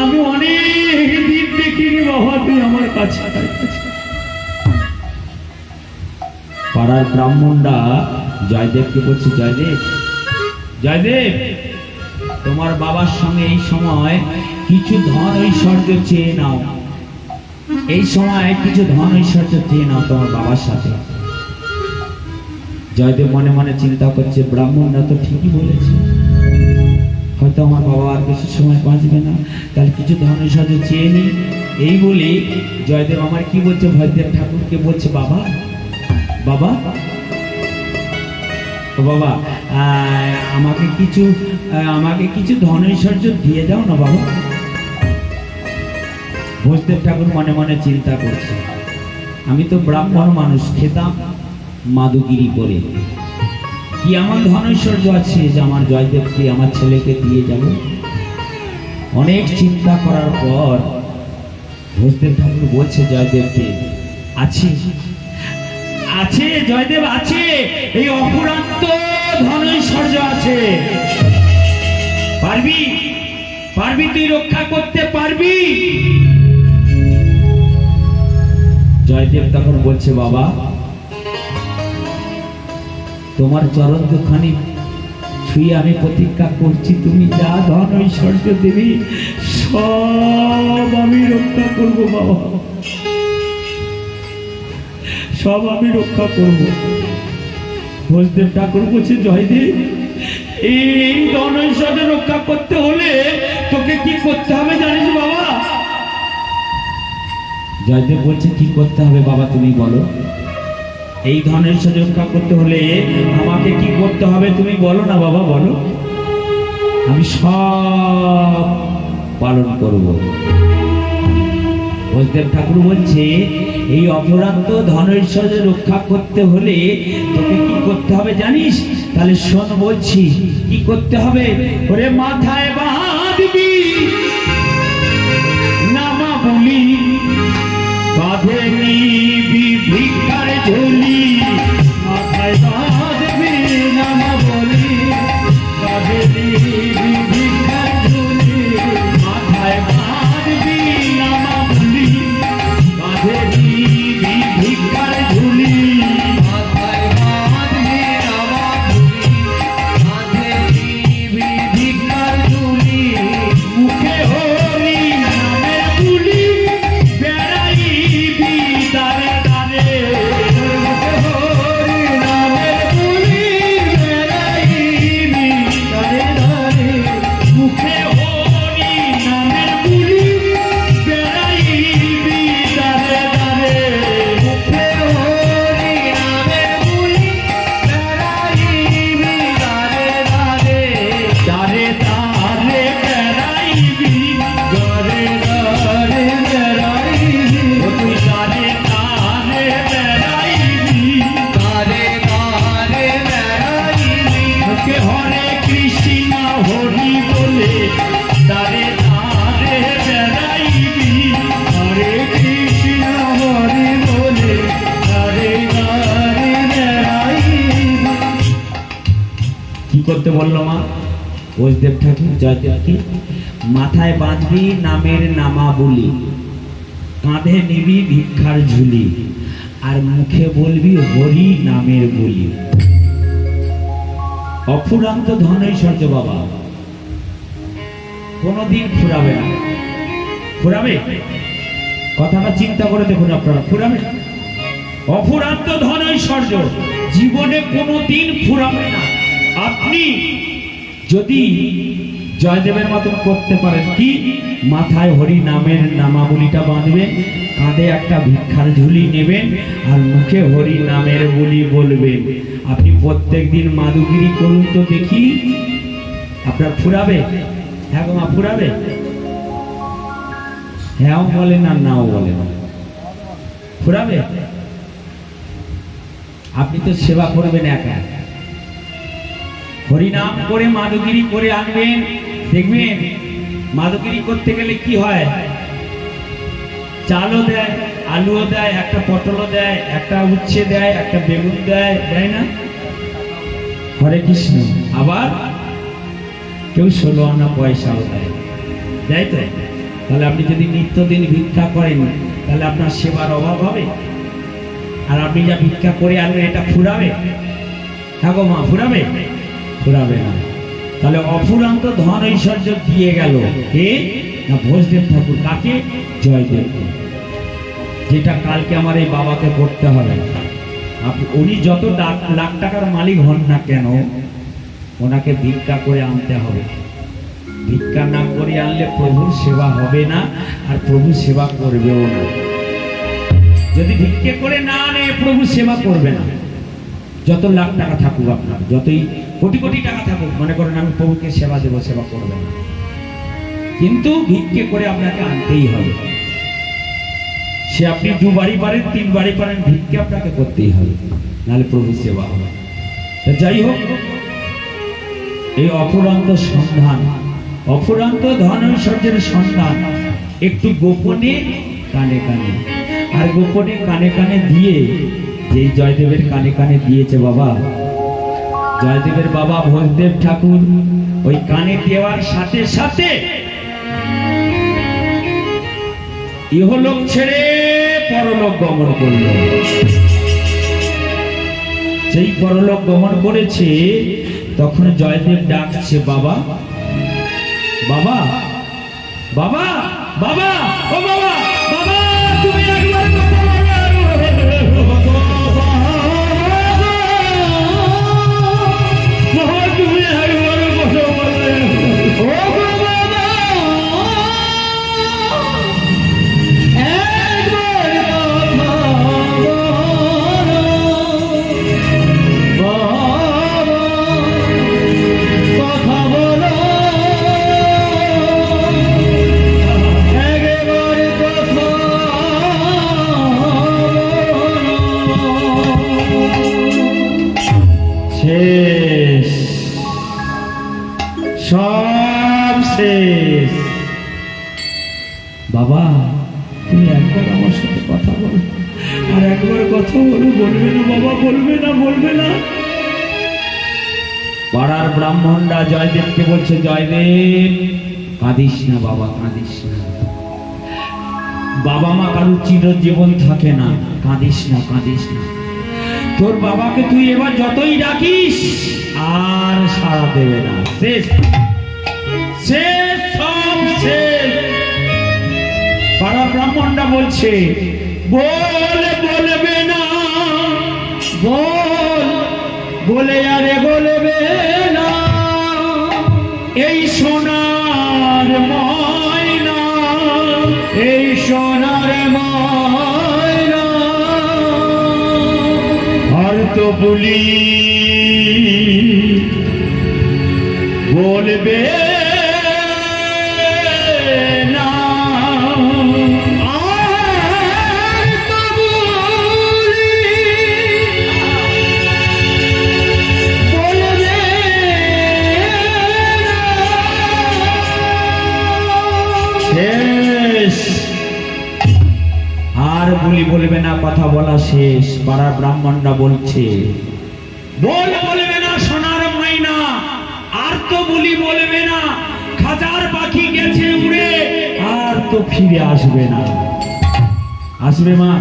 আমি অনেক দিন দেখিনি বাবা, তুই আমার কাছে আয়। পাড়ার ব্রাহ্মণরা জয়দেবকে বলছে, জয়দেব তোমার বাবার সঙ্গে এই সময় কিছু ধন ঐশ্বর্য চেয়ে নাও, এই সময় কিছু ধন ঐশ্বর্য চেয়ে নাও তোমার বাবার সাথে। জয়দেব মনে মনে চিন্তা করছে, ব্রাহ্মণরা তো ঠিকই বলেছে, হয়তো আমার বাবা আর বেশি সময় বাঁচবে না, তাহলে কিছু ধন ঐশ্বর্য চেয়ে নি। এই বলে জয়দেব আমার কি বলছে, ভোজদেব ঠাকুরকে বলছে, বাবা বাবা বাবা আমাকে কিছু ধন ঐশ্বর্য দিয়ে দাও না বাবা। ভোজদেব ঠাকুর মনে মনে চিন্তা করছে, আমি তো ব্রাহ্মণ মানুষ, খেতাম মাদুগিরি করে, কি আমার ধন ঐশ্বর্য আছে যে আমার জয়দেবকে আমার ছেলেকে দিয়ে যাব? অনেক চিন্তা করার পর ভোজদেব ঠাকুর বলছে জয়দেবকে, আছে আছে জয়দেব আছে, এই অপুরান্ত ধন ঐশ্বর্য আছে, পারবি পারবি তুই রক্ষা করতে পারবি? জয়দেব তখন বলছে, বাবা তোমার চরণ দুখানি ছুঁয়ে আমি প্রতিজ্ঞা করছি, তুমি যা ধন ঐশ্বর্য দেবে সব আমি রক্ষা করবো বাবা, সব আমি রক্ষা করব। ভোজদেব ঠাকুর বলছে, জয়দেব এই ধন ঐশ্বর্য রক্ষা করতে হলে তোকে কি করতে হবে জানিস বাবা? জয়দেব বলছে, কি করতে হবে বাবা তুমি বলো? এই ধন ঐশ্বর্য রক্ষা করতে হলে আমাকে কি করতে হবে তুমি বলো না বাবা, বলো, আমি সব পালন করব। ভোজদেব ঠাকুর বলছে, এই অপরান্ত ধন ঐশ্বর্য রক্ষা করতে হলে তোকে কি করতে হবে জানিস? তাহলে শোন বলছি কি করতে হবে। ওরে মাথায় বাঁধবি নামা বলি, কাঁধে নিবি ভিক্ষার ঝুলি, মাথায় বাঁধবি নামা বলি, কাঁধে নিবি ভিক্ষার ঝুলি, মাথায় বাঁধবি নামা বলি, কাঁধে নিবি ভিক্ষার ঝুলি, মাথায় বাঁধবি নামা বলি, কাঁধে নিবি ভিক্ষার ঝুলি, মুখে হরি নামের বুলি, বেড়াইবি দারে দারে, মুখে করতে বললো মা? বৈষ্ণব ঠাকুর জয়দেবকে মাথায় বাঁধবি নামের নামাবলি, কাঁধে নিবি ভিক্ষার ঝুলি, আর মুখে বলবি হরি নামের বলি। অফুরান্ত ধন ঐশ্বর্য বাবা, কোনদিন ফুরাবে না। ফুরাবে? কথাটা চিন্তা করে দেখুন আপনারা, ফুরাবে? অফুরান্ত ধন ঐশ্বর্য জীবনে কোনদিন ফুরাবে না। আপনি যদি জয়দেবের মতন করতে পারেন, কি মাথায় হরি নামের নামাবলিটা বাঁধবেন, কাঁধে একটা ভিক্ষার ঝুলি নেবেন, আর মুখে হরি নামের বলি বলবেন, আপনি প্রত্যেক দিন মাদুগিরি করুন তো দেখি, আপনার ফুরাবে? হ্যাঁ গো মা, ফুরাবে? হ্যাঁ বলেন আর নাও বলেন, ফুরাবে? আপনি তো সেবা করবেন একা, হরিনাম করে মাদুগিরি করে আনবেন, দেখবেন মাদুগিরি করতে গেলে কি হয়, চালও দেয়, আলুও দেয়, একটা পটলও দেয়, একটা উচ্ছে দেয়, একটা বেগুন দেয়, দেয় না? হরে কৃষ্ণ। আবার কেউ 16 আনা পয়সাও দেয়, দেয় তো? তাহলে আপনি যদি নিত্যদিন ভিক্ষা করেন, তাহলে আপনার সেবার অভাব হবে? আর আপনি যা ভিক্ষা করে আনবেন, এটা ফুরাবে? হ্যাঁ গো মা, ফুরাবে? ফুরাবে না। তাহলে অফুরান্ত ধন ঐশ্বর্য দিয়ে গেল কে? না ভোজদেব ঠাকুর। কাকে? জয়দেবকে। যেটা কালকে আমার এই বাবাকে করতে হবে। উনি যত লাখ টাকার মালিক হন না কেন, ওনাকে ভিক্ষা করে আনতে হবে। ভিক্ষা না করে আনলে প্রভুর সেবা হবে না, আর প্রভু সেবা করবেও না। যদি ভিক্ষে করে না আনে, প্রভু সেবা করবে না। যত লাখ টাকা থাকুক আপনার, যতই কোটি কোটি টাকা থাকুক, মনে করেন আমি প্রভুকে সেবা দেব, সেবা করবে না। কিন্তু ভিক্ষে করে আপনাকে আনতেই হবে। সে আপনি 2 বাড়ি পারেন, 3 বাড়ি পারেন, ভিক্ষে আপনাকে করতেই হবে, নাহলে প্রভু সেবা হবে। যাই হোক, এই অফুরান্ত সন্ধান, অফুরান্ত ধন ঐশ্বর্যের সন্ধান একটু গোপনে কানে কানে, আর গোপনে কানে কানে দিয়ে, যেই জয়দেবের কানে কানে দিয়েছে বাবা, জয়দেবের বাবা ভোজদেব ঠাকুর, ওই কানে দেওয়ার সাথে সাথে ইহলোক ছেড়ে পরলোক গমন করল। সেই পরলোক গমন করেছে, তখন জয়দেব ডাকছে, বাবা বাবা বাবা বাবা, ও বাবা বাবা, তুমি একবার কথা বলো, তুমি একবার কথা বলে, ও বাবা একবার কথা বলো, শেষ, সব শেষ। বাবা তুমি একবার আমার সাথে কথা বলো, আর একবার কথা বলো। বলবে না বাবা, বলবে না, বলবে না। পাড়ার ব্রাহ্মণরা জয়দেবকে বলছে, জয়দেব কাঁদিস না বাবা, কাঁদিস না। বাবা মা কারুর চিরজীবন থাকে না, কাঁদিস না, কাঁদিস না। তোর বাবাকে তুই এবার যতই ডাকিস আর সাড়া দেবে না। শেষ, শেষ, সব শেষ। পাড়া ব্রাহ্মণরা বলছে, বল, বলবে না, বল, বলে আরে বলবে না, এই সোনার ময়না, এই সোনার ময়না, আর তো বলি বলবে না, আর তো বলি বলবে না। শেষ, আর বলি বলবে না, কথা বলা শেষ। পাড়ার ব্রাহ্মণরা বলছে, বল, বলবে না সোনার ময়না, তো বলি বলবে না, হাজার পাখি গেছে উড়ে, আর তো ফিরে আসবে না। আসবে মা?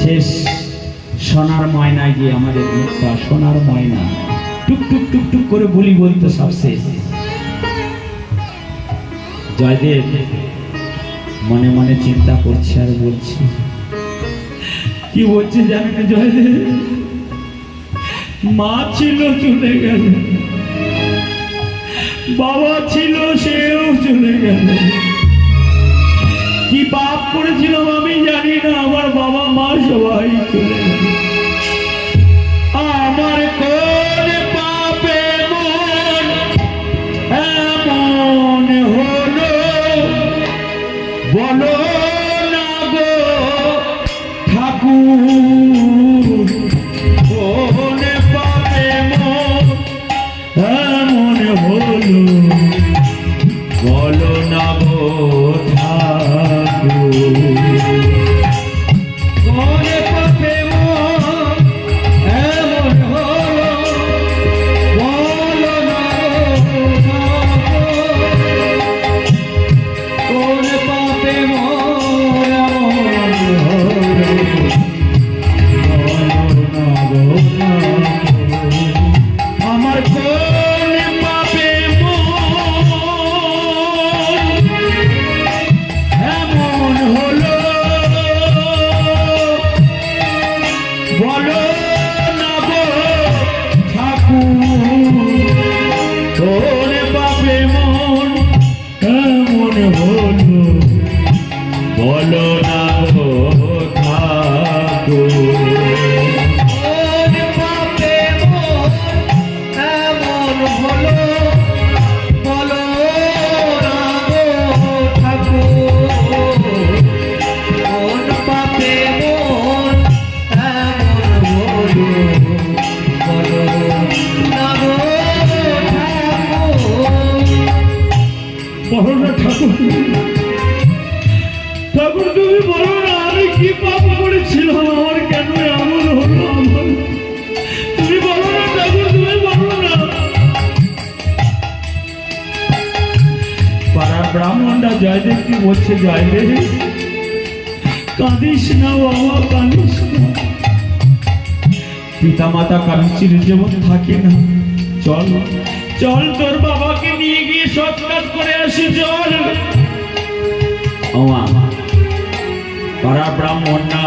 শেষ সোনার ময়না গিয়ে আমাদের মুক্তা সোনার ময়না টুক টুক টুক টুক করে বলি বলতো সব শেষ। জয়দেব মনে মনে চিন্তা করছে আর বলছি, কি বলছে জানেন জয়দেব? মা ছিল চলে গেল, বাবা ছিল সেও চলে গেল। কি পাপ করেছিলাম আমি জানি না, আমার বাবা মা সবাই চলে গেল। আমার কোন পাপে মন এমন হলো বলো না গো ঠাকুর, কোন পাপে মন এমন হলো বলো না গো ঠাকুর, কোন পাপে মন এমন হলো বলো না গো ঠাকুর, কোন পাপে মন এমন হলো বলো না গো ঠাকুর। আমার কোন পাপে মন এমন হলো বলো না গো ঠাকুর, কোন পাপে মন এমন হলো বলো না গো ঠাকুর। কোন পাপে মন এমন হলো বলো না গো ঠাকুর, কোন পাপে মন এমন হলো বলো না গো ঠাকুর। বলো না ঠাকুর, ঠাকুর তুমি বলো না আমি কি পাপ করেছিলাম, আমার কেন এমন হলো আমার, তুমি বলো না ঠাকুর, তুমি বলো না। পাড়ার ব্রাহ্মণরা জয়দেব কি বলছে, জয়দেব কাঁদিস না বাবা, কাঁদিস না, পিতা মাতা কারো চিরজীবন থাকে না, চল চল তোর বাবাকে নিয়ে গিয়ে সৎ কাজ করে আসি, চল। ওমা পাড়া ব্রাহ্মণরা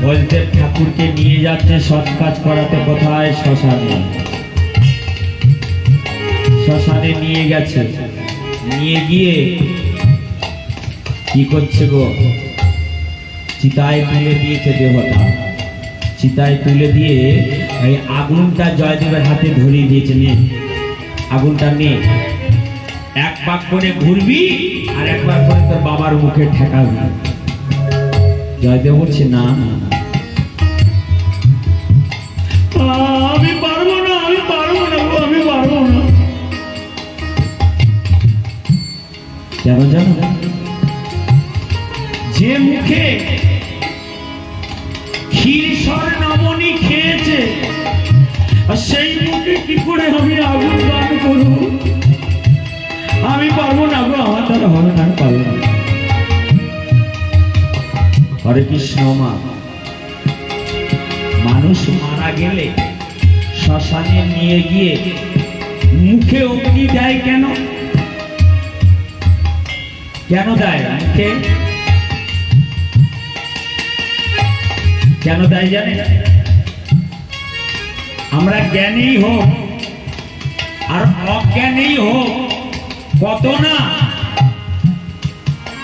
বলতে ঠাকুরকে নিয়ে যাচ্ছে সৎ কাজ করাতে, কোথায়? শ্মশানে। শ্মশানে নিয়ে গেছে, নিয়ে গিয়ে কি করছে গো, চিতায় তুলে দিয়েছে দেহটা, চিতায় তুলে দিয়ে এই আগুনটা জয়দেবের হাতে ধরিয়ে দিয়েছে, নে আগুনটা নে, এক পাক করে ঘুরবি আর একবার করে তোর বাবার মুখে ঠেকাবি। জয়দেব বলছে না না না, আমি পারবো না, আমি পারবো না, আমি পারবো না। কেন জানো? যে মুখে ক্ষীরসর নামনি খেয়েছে আর সেই মুখে কি করে আমি আগুন দান করবো? আমি পারবো না গো, আমার দ্বারা হবে না, আমি পারবো না। হরে কৃষ্ণ। মা মানুষ মারা গেলে শ্মশানে নিয়ে গিয়ে মুখে অগ্নি দেয় কেন? কেন দেয় মুখে? কেন দেয় জানে? আমরা জ্ঞানেই হোক আর অজ্ঞানেই হোক কত না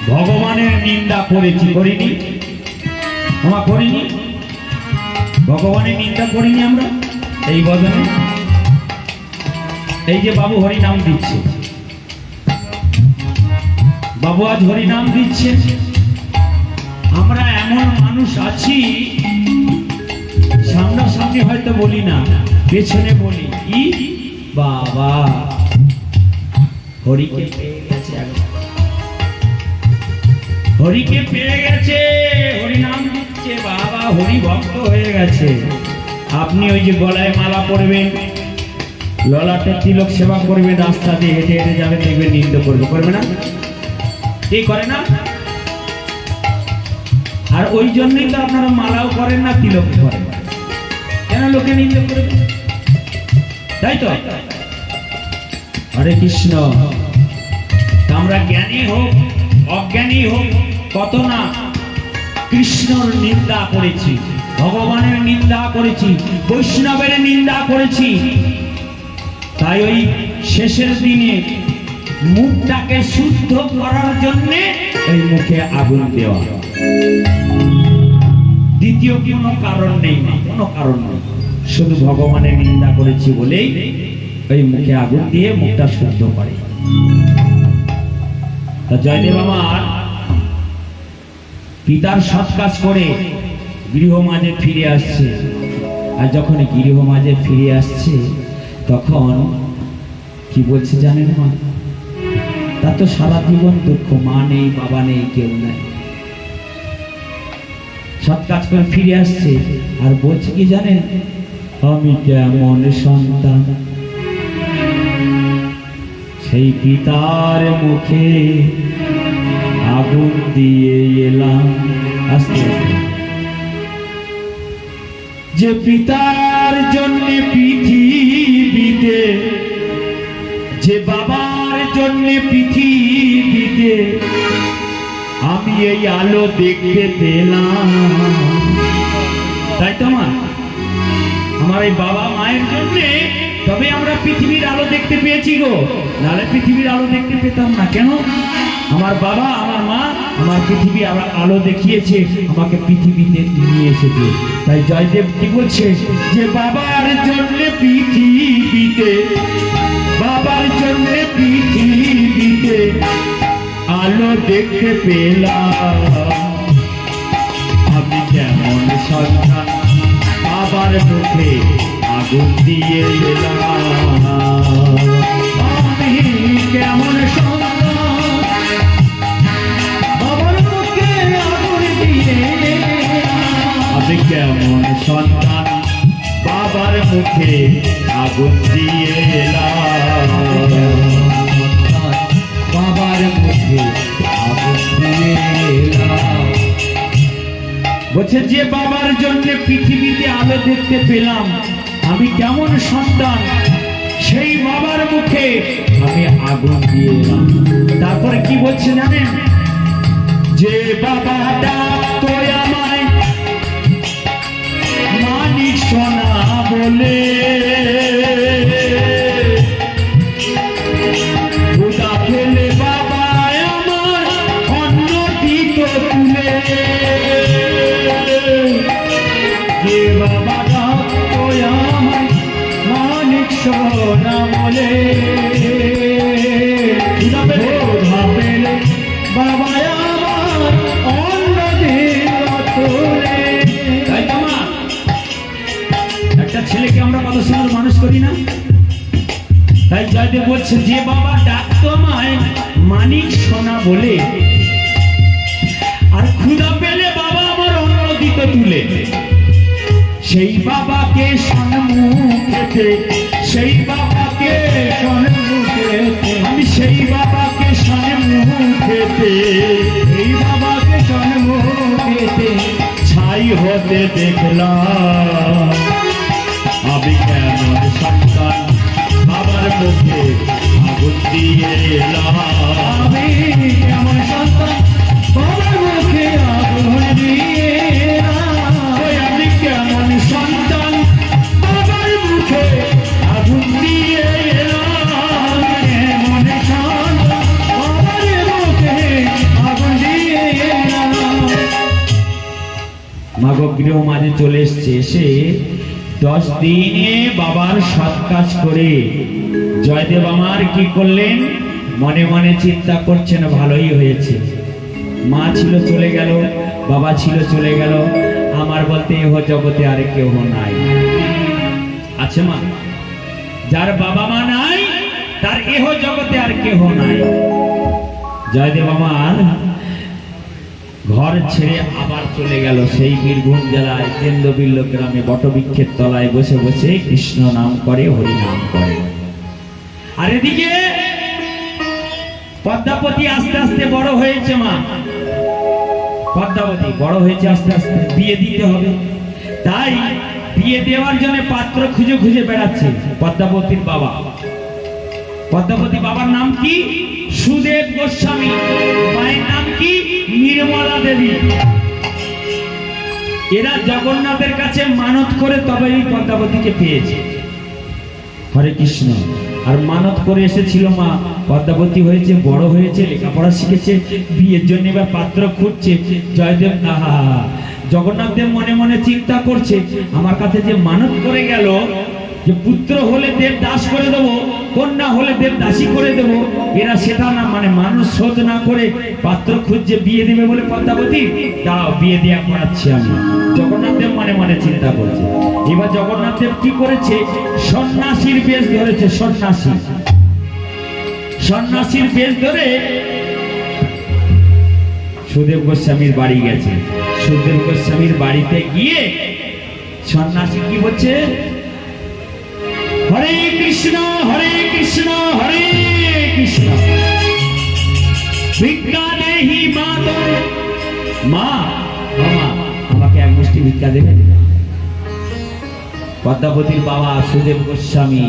ভগবানের নিন্দা করেছি, করিনি? আমরা করিনি? ভগবানের নিন্দা করিনি আমরা এই বদনে? এই যে বাবু হরি নাম দিচ্ছে, বাবু আজ হরি নাম দিচ্ছে, আমরা এমন মানুষ আছি সামনাসামনি হয়তো বলি না, পেছনে বলি ই বাবা হরিকে পেয়ে গেছে, হরিকে পেয়ে গেছে, হরি নাম দিচ্ছে, বাবা হরি ভক্ত হয়ে গেছে। আপনি ওই যে গলায় মালা পরবেন, ললাটে তিলক সেবা করবে, রাস্তা দিয়ে হেঁটে হেঁটে যাবে, দেখবে নৃত্য করবে, করবে না? কি করে না? আর ওই জন্যই তো আপনারা মালাও করেন না, তিলক করেন, কেন? লোকে নৃত্য করবে, তাই তো? হরে কৃষ্ণ। আমরা জ্ঞানী হোক অজ্ঞানী হোক কত না কৃষ্ণর নিন্দা করেছি, ভগবানের নিন্দা করেছি, বৈষ্ণবের নিন্দা করেছি। তাই ওই শেষের দিনে মুখটাকে শুদ্ধ করার জন্য এই মুখে আগুন দেওয়া, দ্বিতীয় কোনো কারণ নেই, না কোনো কারণ নেই, শুধু ভগবানের নিন্দা করেছি বলেই ওই মুখে আগুন দিয়ে মুখটা শুদ্ধ করে। তা জয়দেব আমার পিতার সৎ কাজ করে গৃহ মাঝে ফিরে আসছে, আর যখন গৃহ মাঝে ফিরে আসছে তখন কি বলছে জানেন মা? তার তো সারা জীবন দুঃখ, মা নেই, বাবা নেই, কেউ নাই, সৎ কাজ করে ফিরে আসছে আর বলছে কি জানেন? আমি কেমন সন্তান সেই পিতার মুখে আগুন দিয়ে এলাম। আস্তে আস্তে। যে পিতার জন্য পৃথিবীতে, যে বাবার জন্য পৃথিবীতে আমি এই আলো দেখতে পেলাম, তাই তো মা? আমার এই বাবা মায়ের জন্য তবে আমরা পৃথিবীর আলো দেখতে পেয়েছি গো, নাহলে পৃথিবীর আলো দেখতে পেতাম না। কেন? আমার বাবা আমার মা আমার পৃথিবী আলো দেখিয়েছে, আমাকে পৃথিবীতে নিয়ে এসেছে। তাই জয়দেব কি বলছে? যে বাবার জন্য পৃথিবীতে, বাবার জন্য পৃথিবীতে আলো দেখতে পেলাম, আমি কেমন সন্তান বাবার মুখে আগুন দিয়ে এলাম, আমি কেমন সন্তান বাবার মুখে আগুন দিয়ে এলাম, আমি কেমন সন্তান বাবার মুখে আগুন দিয়ে এলাম, বাবার মুখে আগুন দিয়ে এলাম। বলছে যে বাবার জন্য পৃথিবীতে আলো দেখতে পেলাম, আমি কেমন সন্তান সেই বাবার মুখে আমি আগুন দিয়ে এলাম। তারপরে কি বলছে জানেন? যে বাবা ডাকতো আমায় মানিক সোনা বলে, খোদা ফেলে বাবা আমার অন্ন দিত তুলে, যে বাবা ডাকতো আমায় মানিক সোনা বলে, খোদা ফেলে বাবা আমার অন্ন দিত তুলে। তাই তো মা, একটা ছেলেকে আমরা কত সুন্দর মানুষ করি না? তাই জয়দেব বলছে যে বাবা ডাকতো আমায় মানিক সোনা বলে, আর ক্ষুধা পেলে বাবা আমার অন্ন দিত তুলে, সেই বাবাকে সম্মুখেতে, সেই বাবাকে সম্মুখেতে, আমি সেই বাবাকে সম্মুখেতে, এই বাবাকে সম্মুখেতে ছাই হতে দেখলাম, আমি কেমন সন্তান বাবার মুখে আগুন দিয়ে এলাম, আমি কেমন সন্তান বাবার মুখে আগুন দিয়ে এলাম, আমি কেমন সন্তান বাবার মুখে আগুন দিয়ে এলাম, কেমন সন্তান বাবার মুখে আগুন দিয়ে এলাম। মাগো গৃহ মাঝে চলে এসছে, এসে 10 দিনে বাবার সৎ কাজ করে জয়দেব আমার কি করলেন? মনে মনে চিন্তা করছেন ভালোই হয়েছে, মা ছিল চলে গেল, বাবা ছিল চলে গেল, আমার বলতে এহ জগতে আর কেউ নাই। আছে মা? যার বাবা মা নাই তার এহ জগতে আর কেউ নাই। জয়দেব আমার ঘর ছেড়ে আবার চলে গেল সেই বীরভূম জেলায় কেন্দ্রবিল্ল গ্রামে বটবৃক্ষের তলায় বসে বসে কৃষ্ণ নাম করে, হরি নাম করে। আর এদিকে পদ্মাবতী আস্তে আস্তে বড় হয়েছে মা, পদ্মাবতী বড় হয়েছে আস্তে আস্তে, বিয়ে দিতে হবে। তাই বিয়ে দেওয়ার জন্য পাত্র খুঁজে খুঁজে বেড়াচ্ছে পদ্মাবতীর বাবা। পদ্মাবতী বাবার নাম কি? সুদেব গোস্বামী। মায়ের নাম কি? নির্মলা দেবী। এরা জগন্নাথের কাছে মানত করে তবে এই পদ্মাবতীকে পেয়েছে। হরে কৃষ্ণ। আর মানত করে এসেছিল মা, পদ্মাবতী হয়েছে, বড় হয়েছে, লেখাপড়া শিখেছে, বিয়ের জন্য এবার পাত্র খুঁজছে। জয়দেব জগন্নাথ দেব মনে মনে চিন্তা করছে, আমার কাছে যে মানত করে গেল যে পুত্র হলে দেব দাস করে দেবো, কন্যা হলে দেব দাসী করে দেবো, এরা সেটা না, মানে মানুষ শোধ না করে পাত্র খুঁজছে বিয়ে দেবে বলে পদ্মাবতী, দাও বিয়ে দেওয়া করাচ্ছি আমি। জগন্নাথ দেব মনে মনে চিন্তা করছে। এবার জগন্নাথ দেব কি করেছে? সন্ন্যাসীর বেশ ধরেছে। সন্ন্যাসীর বেশ ধরে সুদেব গোস্বামীর বাড়ি গেছে। সুদেব গোস্বামীর বাড়িতে গিয়ে সন্ন্যাসী কি বলছে? হরে কৃষ্ণ হরে কৃষ্ণ হরে কৃষ্ণ, ভিক্ষা দেহি মাতর। মা, আমাকে এক মুষ্টি ভিক্ষা দেবে? পদ্মাবতীর বাবা সুদেব গোস্বামী,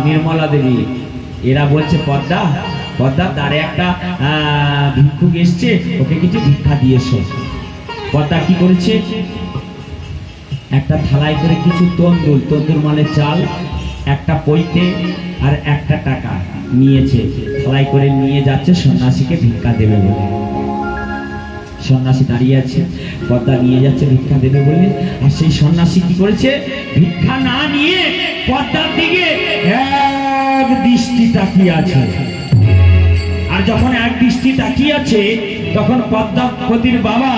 নির্মলা দেবী, এরা বলছে পদ্মার দ্বারে একটা ভিক্ষুক এসছে, ওকে কিছু ভিক্ষা দিয়েছো। পদ্মা কি করেছে? একটা থালায় করে কিছু তন্দুর মানে চাল, একটা পৈতে আর একটা টাকা নিয়েছে, থালায় করে নিয়ে যাচ্ছে সন্ন্যাসীকে ভিক্ষা দেবে বলে। সন্ন্যাসী দাঁড়িয়ে আছে, পদ্মা নিয়ে যাচ্ছে ভিক্ষা দেবে বলে। আর সেই সন্ন্যাসী কি করেছে? ভিক্ষা না নিয়ে পদ্মার দিকে এক দৃষ্টি তাকিয়ে আছে। আর যখন এক দৃষ্টি তাকিয়ে আছে, তখন পদ্মাবতীর বাবা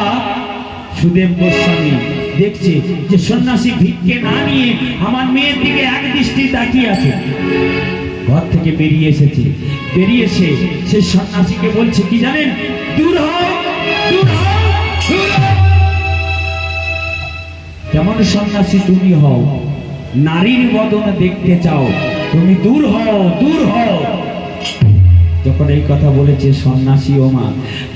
সুদেব গোস্বামী দেখছে যে সন্ন্যাসী ভিক্ষে না নিয়ে আমার মেয়ের দিকে এক দৃষ্টি তাকিয়ে আছে। ঘর থেকে বেরিয়ে এসেছে, বেরিয়ে এসে সেই সন্ন্যাসীকে বলছে কি জানেন? দূর হও, দূর হও, দূর হও। কেমন সন্ন্যাসী তুমি হও, নারীর বদন দেখতে চাও, তুমি দূর হও, দূর হও। যখন এই কথা বলেছে সন্ন্যাসী ও মা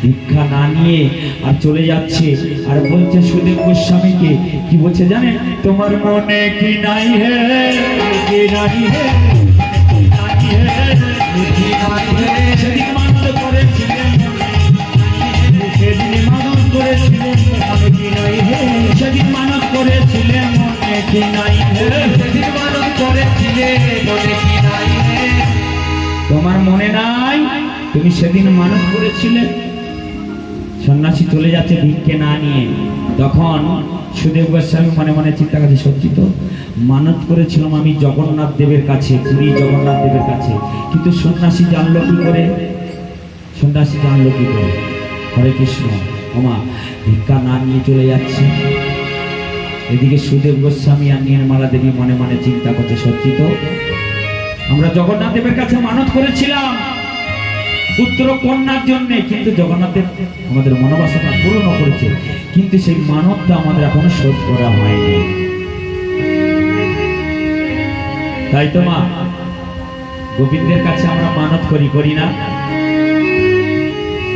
ভিক্ষা না নিয়ে আর চলে যাচ্ছে। আর বলছে সুদেব গোস্বামীকে, কি বলছে জানেন? তোমার মনে কি নাই হে, কি নাই হে, সেদিন মানত করেছিলেন, সেদিন মানত করেছিলেন, কি নাই হে, সেদিন মানত করেছিলেন, মনে কি নাই হে, সেদিন মানত করেছিলেন, মনে কি নাই হে। তোমার মনে নাই? তুমি সেদিন মানত করেছিলে। সন্ন্যাসী চলে যাচ্ছে ভিক্ষে না নিয়ে। তখন সুদেব গোস্বামী মনে মনে চিন্তা করছে, সত্যি তো মানত করেছিলাম আমি জগন্নাথ দেবের কাছে, পুরী জগন্নাথ দেবের কাছে, কিন্তু সন্ন্যাসী জানলো কি করে? সন্ন্যাসী জানলো কি করে? হরে কৃষ্ণ। ওমা ভিক্ষা না নিয়ে চলে যাচ্ছে। এদিকে সুদেব গোস্বামী আর নির্মলা দেবী মনে মনে চিন্তা করছে, সত্যি তো আমরা জগন্নাথ দেবের কাছে মানত করেছিলাম পুত্র কন্যার জন্য, কিন্তু জগন্নাথ দেব আমাদের মনোবাসনা পূর্ণ করেছে, কিন্তু সেই মানতটা আমাদের এখনো শোধ করা হয়নি। তাই তো মা, গোবিন্দের কাছে আমরা মানত করি না?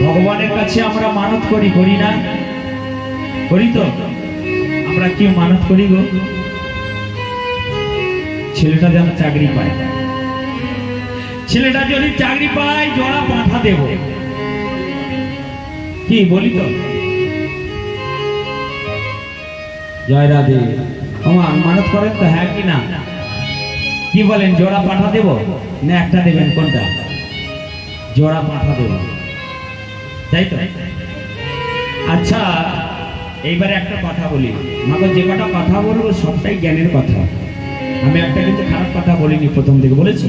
ভগবানের কাছে আমরা মানত করি না? করি তো? আমরা কি মানত করি গো? ছেলেটা যেন চাকরি পায়, ছেলেটা যদি চাকরি পায় জোড়া পাঠা দেব, কি বলি তো? জয় রাধে। আমার মানত করেন তো? হ্যাঁ কি না? কি বলেন? জোড়া পাঠা দেব না একটা দেবেন? কোনটা? জোড়া পাঠা দেব, তাই তো? আচ্ছা, এইবারে একটা কথা বলি। আমাকে যে কটা কথা বলবো সবটাই জ্ঞানের কথা। আমি একটা কিন্তু খারাপ কথা বলিনি, প্রথম থেকে বলেছি।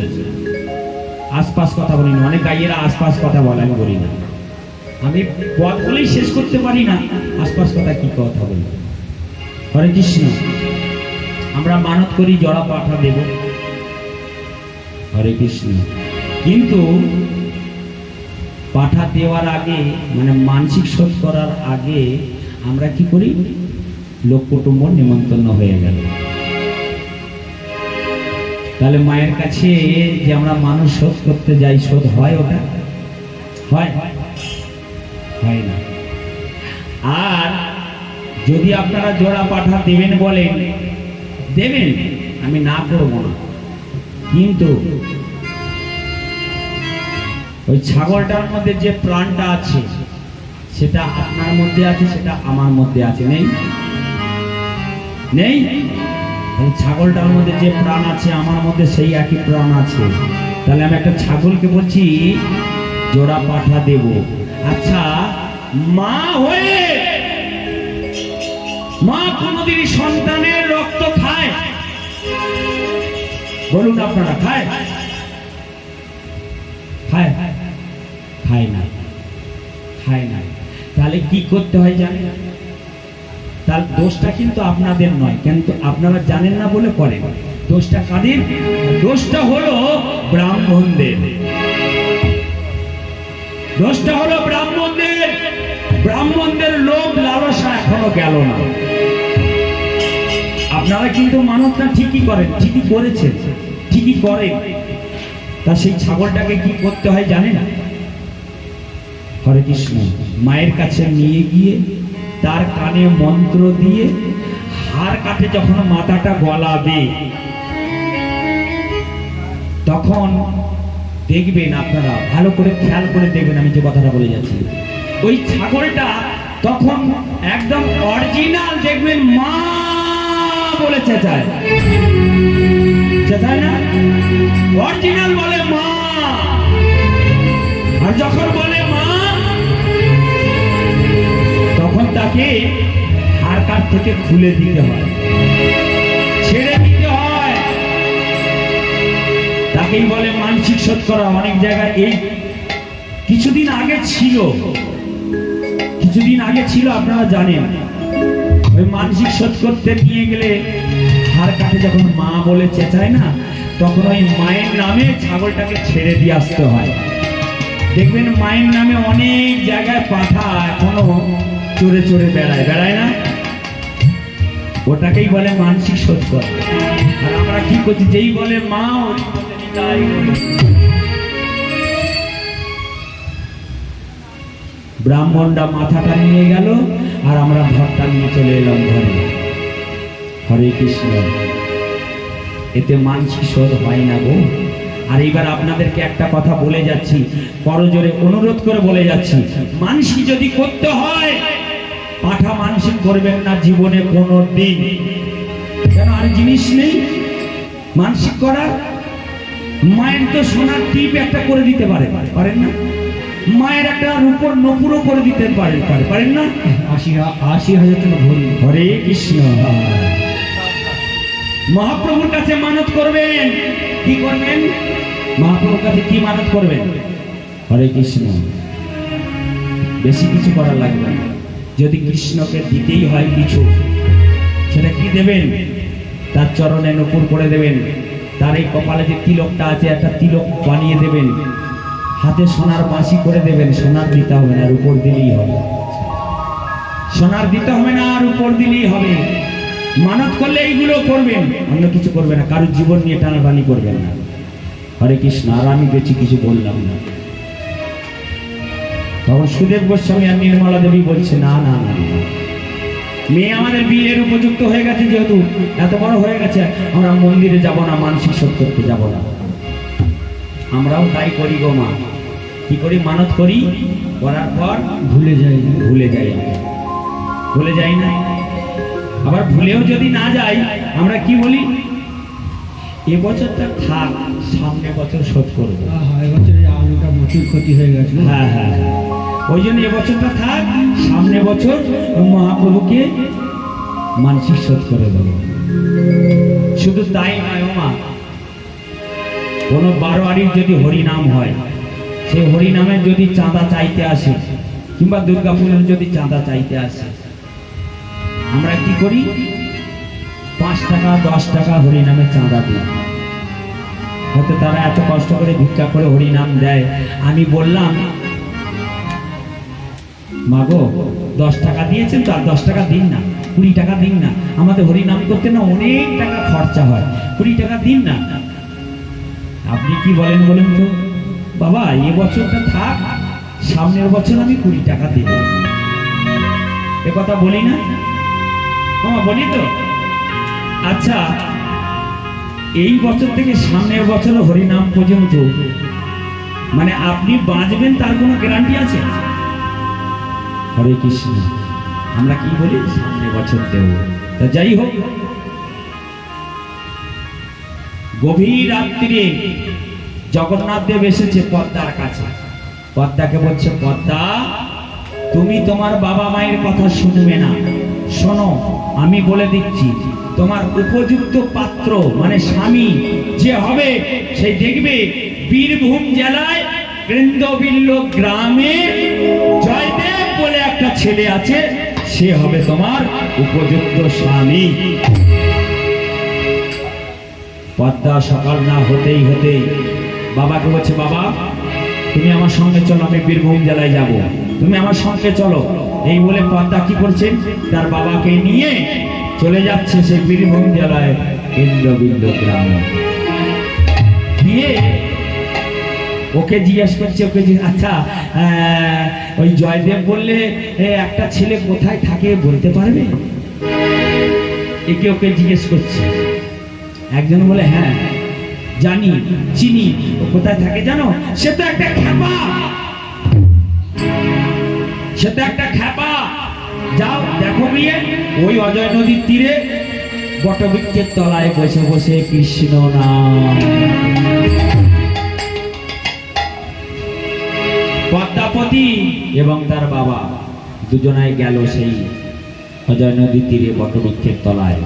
আশপাশ কথা বলিনি। অনেক গাইয়েরা আশপাশ কথা বলে, আমি বলি না। আমি পথ বলেই শেষ করতে পারি না, আশপাশ কথা কি কথা বলি। হরে কৃষ্ণ। আমরা মানত করি জোড়া পাঠা দেব, হরে কৃষ্ণ, কিন্তু পাঠা দেওয়ার আগে, মানে মানসিক শোধ করার আগে আমরা কি করি? লোক কুটুম্ব নিমন্ত্রণ হয়ে গেল, তাহলে মায়ের কাছে যে আমরা মানুষ শোধ করতে যাই, শোধ হয়? ওটা হয়? হয় না। আর যদি আপনারা জোড়া পাঠা দেবেন বলেন, দেবেন, আমি না করব না, কিন্তু ওই ছাগলটার মধ্যে যে প্রাণটা আছে সেটা আপনার মধ্যে আছে, সেটা আমার মধ্যে আছে, নেই? নেই? ওই ছাগলটার মধ্যে যে প্রাণ আছে আমার মধ্যে সেই একই প্রাণ আছে। তাহলে আমি একটা ছাগলকে বলছি জোড়া পাঠা দেব। আচ্ছা, মা হয়ে মা কোনদিন সন্তানের রক্ত খায়? বলুন আপনারা, খায়? খায়? খায় না, খায় না। তাহলে কি করতে হয় জানেন? তার দোষটা কিন্তু আপনাদের নয়, কিন্তু আপনারা জানেন না বলে করেন। দোষটা কাদের? দোষটা হলো ব্রাহ্মণদের। দোষটা হলো ব্রাহ্মণদের। ব্রাহ্মণদের লোভ লালসা এখনো গেল না। আপনারা কিন্তু মানবটা ঠিকই করেন, ঠিকই করেছেন, ঠিকই করেন। তা সেই ছাগলটাকে কি করতে হয় জানেন? হরে কৃষ্ণ, মায়ের কাছে নিয়ে গিয়ে তার কানে মন্ত্র দিয়ে হাড় কাটে যখন মাথাটা গলাবে, তখন দেখবেন, আপনারা ভালো করে খেয়াল করে দেখবেন আমি যে কথাটা বলে যাচ্ছি, ওই ছাগলটা তখন একদম অরিজিনাল দেখবেন মা বলে চেঁচায়। চেঁচায় না? অরিজিনাল বলে মা। আর যখন বলে মা, তখন তাকে হাড় কাট থেকে খুলে দিতে হয়, ছেড়ে দিতে হয়। তাকেই বলে মানসিক শোধ করা। অনেক জায়গায় এই কিছুদিন আগে ছিল, কিছুদিন আগে ছিল, আপনারা জানেন, ওই মানসিক শোধ করতে নিয়ে গেলে হাড় কাটে যখন মা বলে চেঁচায় না, তখন ওই মায়ের নামে ছাগলটাকে ছেড়ে দিয়ে আসতে হয়। দেখবেন মায়ের নামে অনেক জায়গায় পাঠা এখনো চড়ে চড়ে বেড়ায়, বেড়ায় না? ওটাকেই বলে মানসিক শোধ করা। আর আমরা কি করছি? যেই বলে মা, ব্রাহ্মণটা মাথাটা নিয়ে গেল আর আমরা ধরটা নিয়ে চলে এলাম ঘরে। হরে কৃষ্ণ। এতে মানসিক শোধ হয় না গো। আর এইবার আপনাদেরকে একটা কথা বলে যাচ্ছি, করজোরে অনুরোধ করে বলে যাচ্ছি, মানসিক যদি করতে হয়, পাঠা মানসিক করবেন না জীবনে কোনো দিন। কেন? আর জিনিস নেই মানসিক করার। মায়ের তো সোনার টিপ একটা করে দিতে পারে, পারেন না? মায়ের একটা রূপর নপুরও করে দিতে পারেন, পারেন না? ৮০,০০০ টাকা ভরি। হরে কৃষ্ণ। মহাপ্রভুর কাছে মানত করবেন। কি করবেন? মহাপ্রভুর কাছে কি মানত করবেন? হরে কৃষ্ণ। বেশি কিছু করার লাগবে না। যদি কৃষ্ণকে দিতেই হয় কিছু, সেটা কি দেবেন? তার চরণে নপুর করে দেবেন। তার এই কপালে যে তিলকটা আছে, একটা তিলক বানিয়ে দেবেন। হাতে সোনার বাঁশি করে দেবেন। সোনার দিতে হবে না, আর উপর দিলেই হবে। সোনার দিতে হবে না, আর উপর দিলেই হবে। মানত করলে এইগুলো করবেন, অন্য কিছু করবে না। কারোর জীবন নিয়ে টানাটানি করবেন না। হরে কৃষ্ণ। আর আমি বেশি কিছু বললাম না। তখন সুদেব গোস্বামী আর নির্মলা দেবী বলছে, না না না, মেয়ে আমাদের বিয়ের উপযুক্ত হয়ে গেছে, যেহেতু এত বড় হয়ে গেছে, আমরা মন্দিরে যাব না, মানসিক শোধ করতে যাব না। আমরাও তাই করি গো মা। কি করি? মানত করি, করার পর ভুলে যাই, ভুলে যাই, ভুলে যাই না। আবার ভুলেও যদি না যাই, আমরা কি বলি? এবছরটা থাক, সামনে বছর শোধ করবো। এবছরে আলুটা প্রচুর ক্ষতি হয়ে গেছে। হ্যাঁ হ্যাঁ, ওই জন্য এবছরটা থাক, সামনে বছর মহাপ্রভুকে মানসিক শোধ করে দেবো। শুধু তাই নয় ও মা, কোনো 12 যদি হরিনাম হয়, সেই হরিনামে যদি চাঁদা চাইতে আসে, কিংবা দুর্গাপুরের যদি চাঁদা চাইতে আসে, আমরা কি করি? 5 টাকা 10 টাকা হরিনামে চাঁদা দিই। হয়তো তারা এত কষ্ট করে ভিক্ষা করে হরিনাম দেয়। আমি বললাম, মাগো 10 টাকা দিয়েছেন তো, আর 10 টাকা দিন না, 20 টাকা দিন না। আমাদের হরিনাম করতে না অনেক টাকা খরচা হয়, 20 টাকা দিন না। আপনি কি বলেন বলুন তো? বাবা এ বছরটা থাক, সামনের বছর আমি 20 টাকা দেব। এ কথা বলি না মামা, বলি তো? আচ্ছা, এই বছর থেকে সামনের বছর হরিনাম পর্যন্ত মানে আপনি বাঁচবেন তার কোনো গ্যারান্টি আছে? হরে কৃষ্ণ। আমরা কি বলি? সামনের বছর দেব। তা যাই হোক, গভীর রাত্রিরে জগন্নাথ দেব এসেছে পদ্মার কাছে। পদ্মাকে বলছে, পদ্মা তুমি তোমার বাবা মায়ের কথা শুনবে না, শোনো আমি বলে দিচ্ছি, তোমার উপযুক্ত পাত্র মানে স্বামী যে হবে সেই দেখবে বীরভূম জেলায় কেন্দ্রবিল্ল গ্রামে জয়দেব বলে একটা ছেলে আছে, সে হবে তোমার উপযুক্ত স্বামী। পদ্মা সকাল না হতেই বাবাকে বলছে, বাবা তুমি আমার সঙ্গে চলো, আমি বীরভূম জেলায় যাব, তুমি আমার সঙ্গে চলো। এই বলে পদ্মা কি করছেন, তার বাবাকে নিয়ে চলে যাচ্ছে সে বীরভূম জেলায় কেন্দ্রবিল্ল গ্রামে। গিয়ে ওকে জিজ্ঞেস করছে, আচ্ছা ওই জয়দেব বললে একটা ছেলে কোথায় থাকে বলতে পারবে? একে ওকে জিজ্ঞেস করছে। একজন বলে, হ্যাঁ জানি, চিনি, ও কোথায় থাকে জানো? সে তো একটা খ্যাপা, সে তো একটা খ্যাপা। যাও দেখো গিয়ে, ওই অজয় নদীর তীরে বটবৃক্ষের তলায় বসে বসে কৃষ্ণ নাম। পদ্মাপতি এবং তার বাবা দুজনায় গেল সেই অজয় নদীর তীরে বটবৃক্ষের তলায়।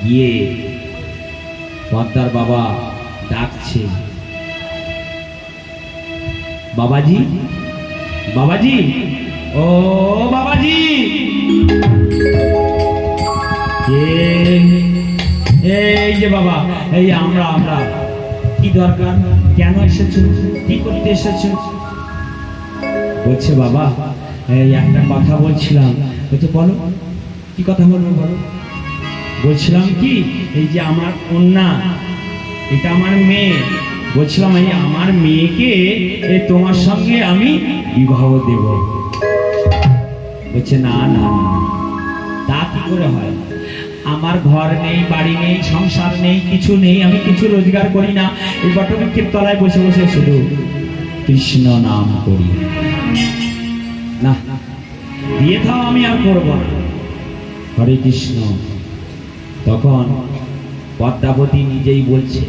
গিয়ে পদ্মার বাবা ডাকছে, বাবাজি, বাবাজি, ও বাবাজি। এই যে বাবা, এই আমরা কি দরকার, কেন এসেছো, কি করতে এসেছো? বলছে, বাবা এই একটা কথা বলছিলাম। বলছে, বলো, কি কথা বলবো বলো? বলছিলাম কি, এই যে আমার কন্যা, এটা আমার মেয়ে, বলছিলাম এই আমার মেয়েকে তোমার সঙ্গে আমি বিবাহ দেব। বলছে, না না তা কি করে হয়, আমার ঘর নেই, বাড়ি নেই, সংসার নেই, কিছু নেই, আমি কিছু রোজগার করি না, এই বটবৃক্ষের তলায় বসে বসে শুধু কৃষ্ণ নাম করি। না, বিয়ে থাও আমি আর করবো না। হরে কৃষ্ণ। তখন পদ্মাবতী নিজেই বলছে,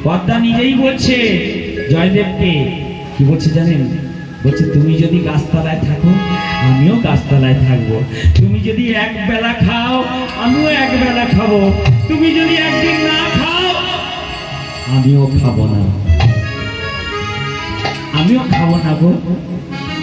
পদ্মা নিজেই বলছে জয়দেবকে, কি বলছে জানেন? বলছে, তুমি যদি গাছতলায় থাকো আমিও গাছতলায় থাকবো, তুমি যদি এক বেলা খাও আমিও এক বেলা খাবো, তুমি যদি একদিন না খাও আমিও খাবো না, আমিও খাবো না গো।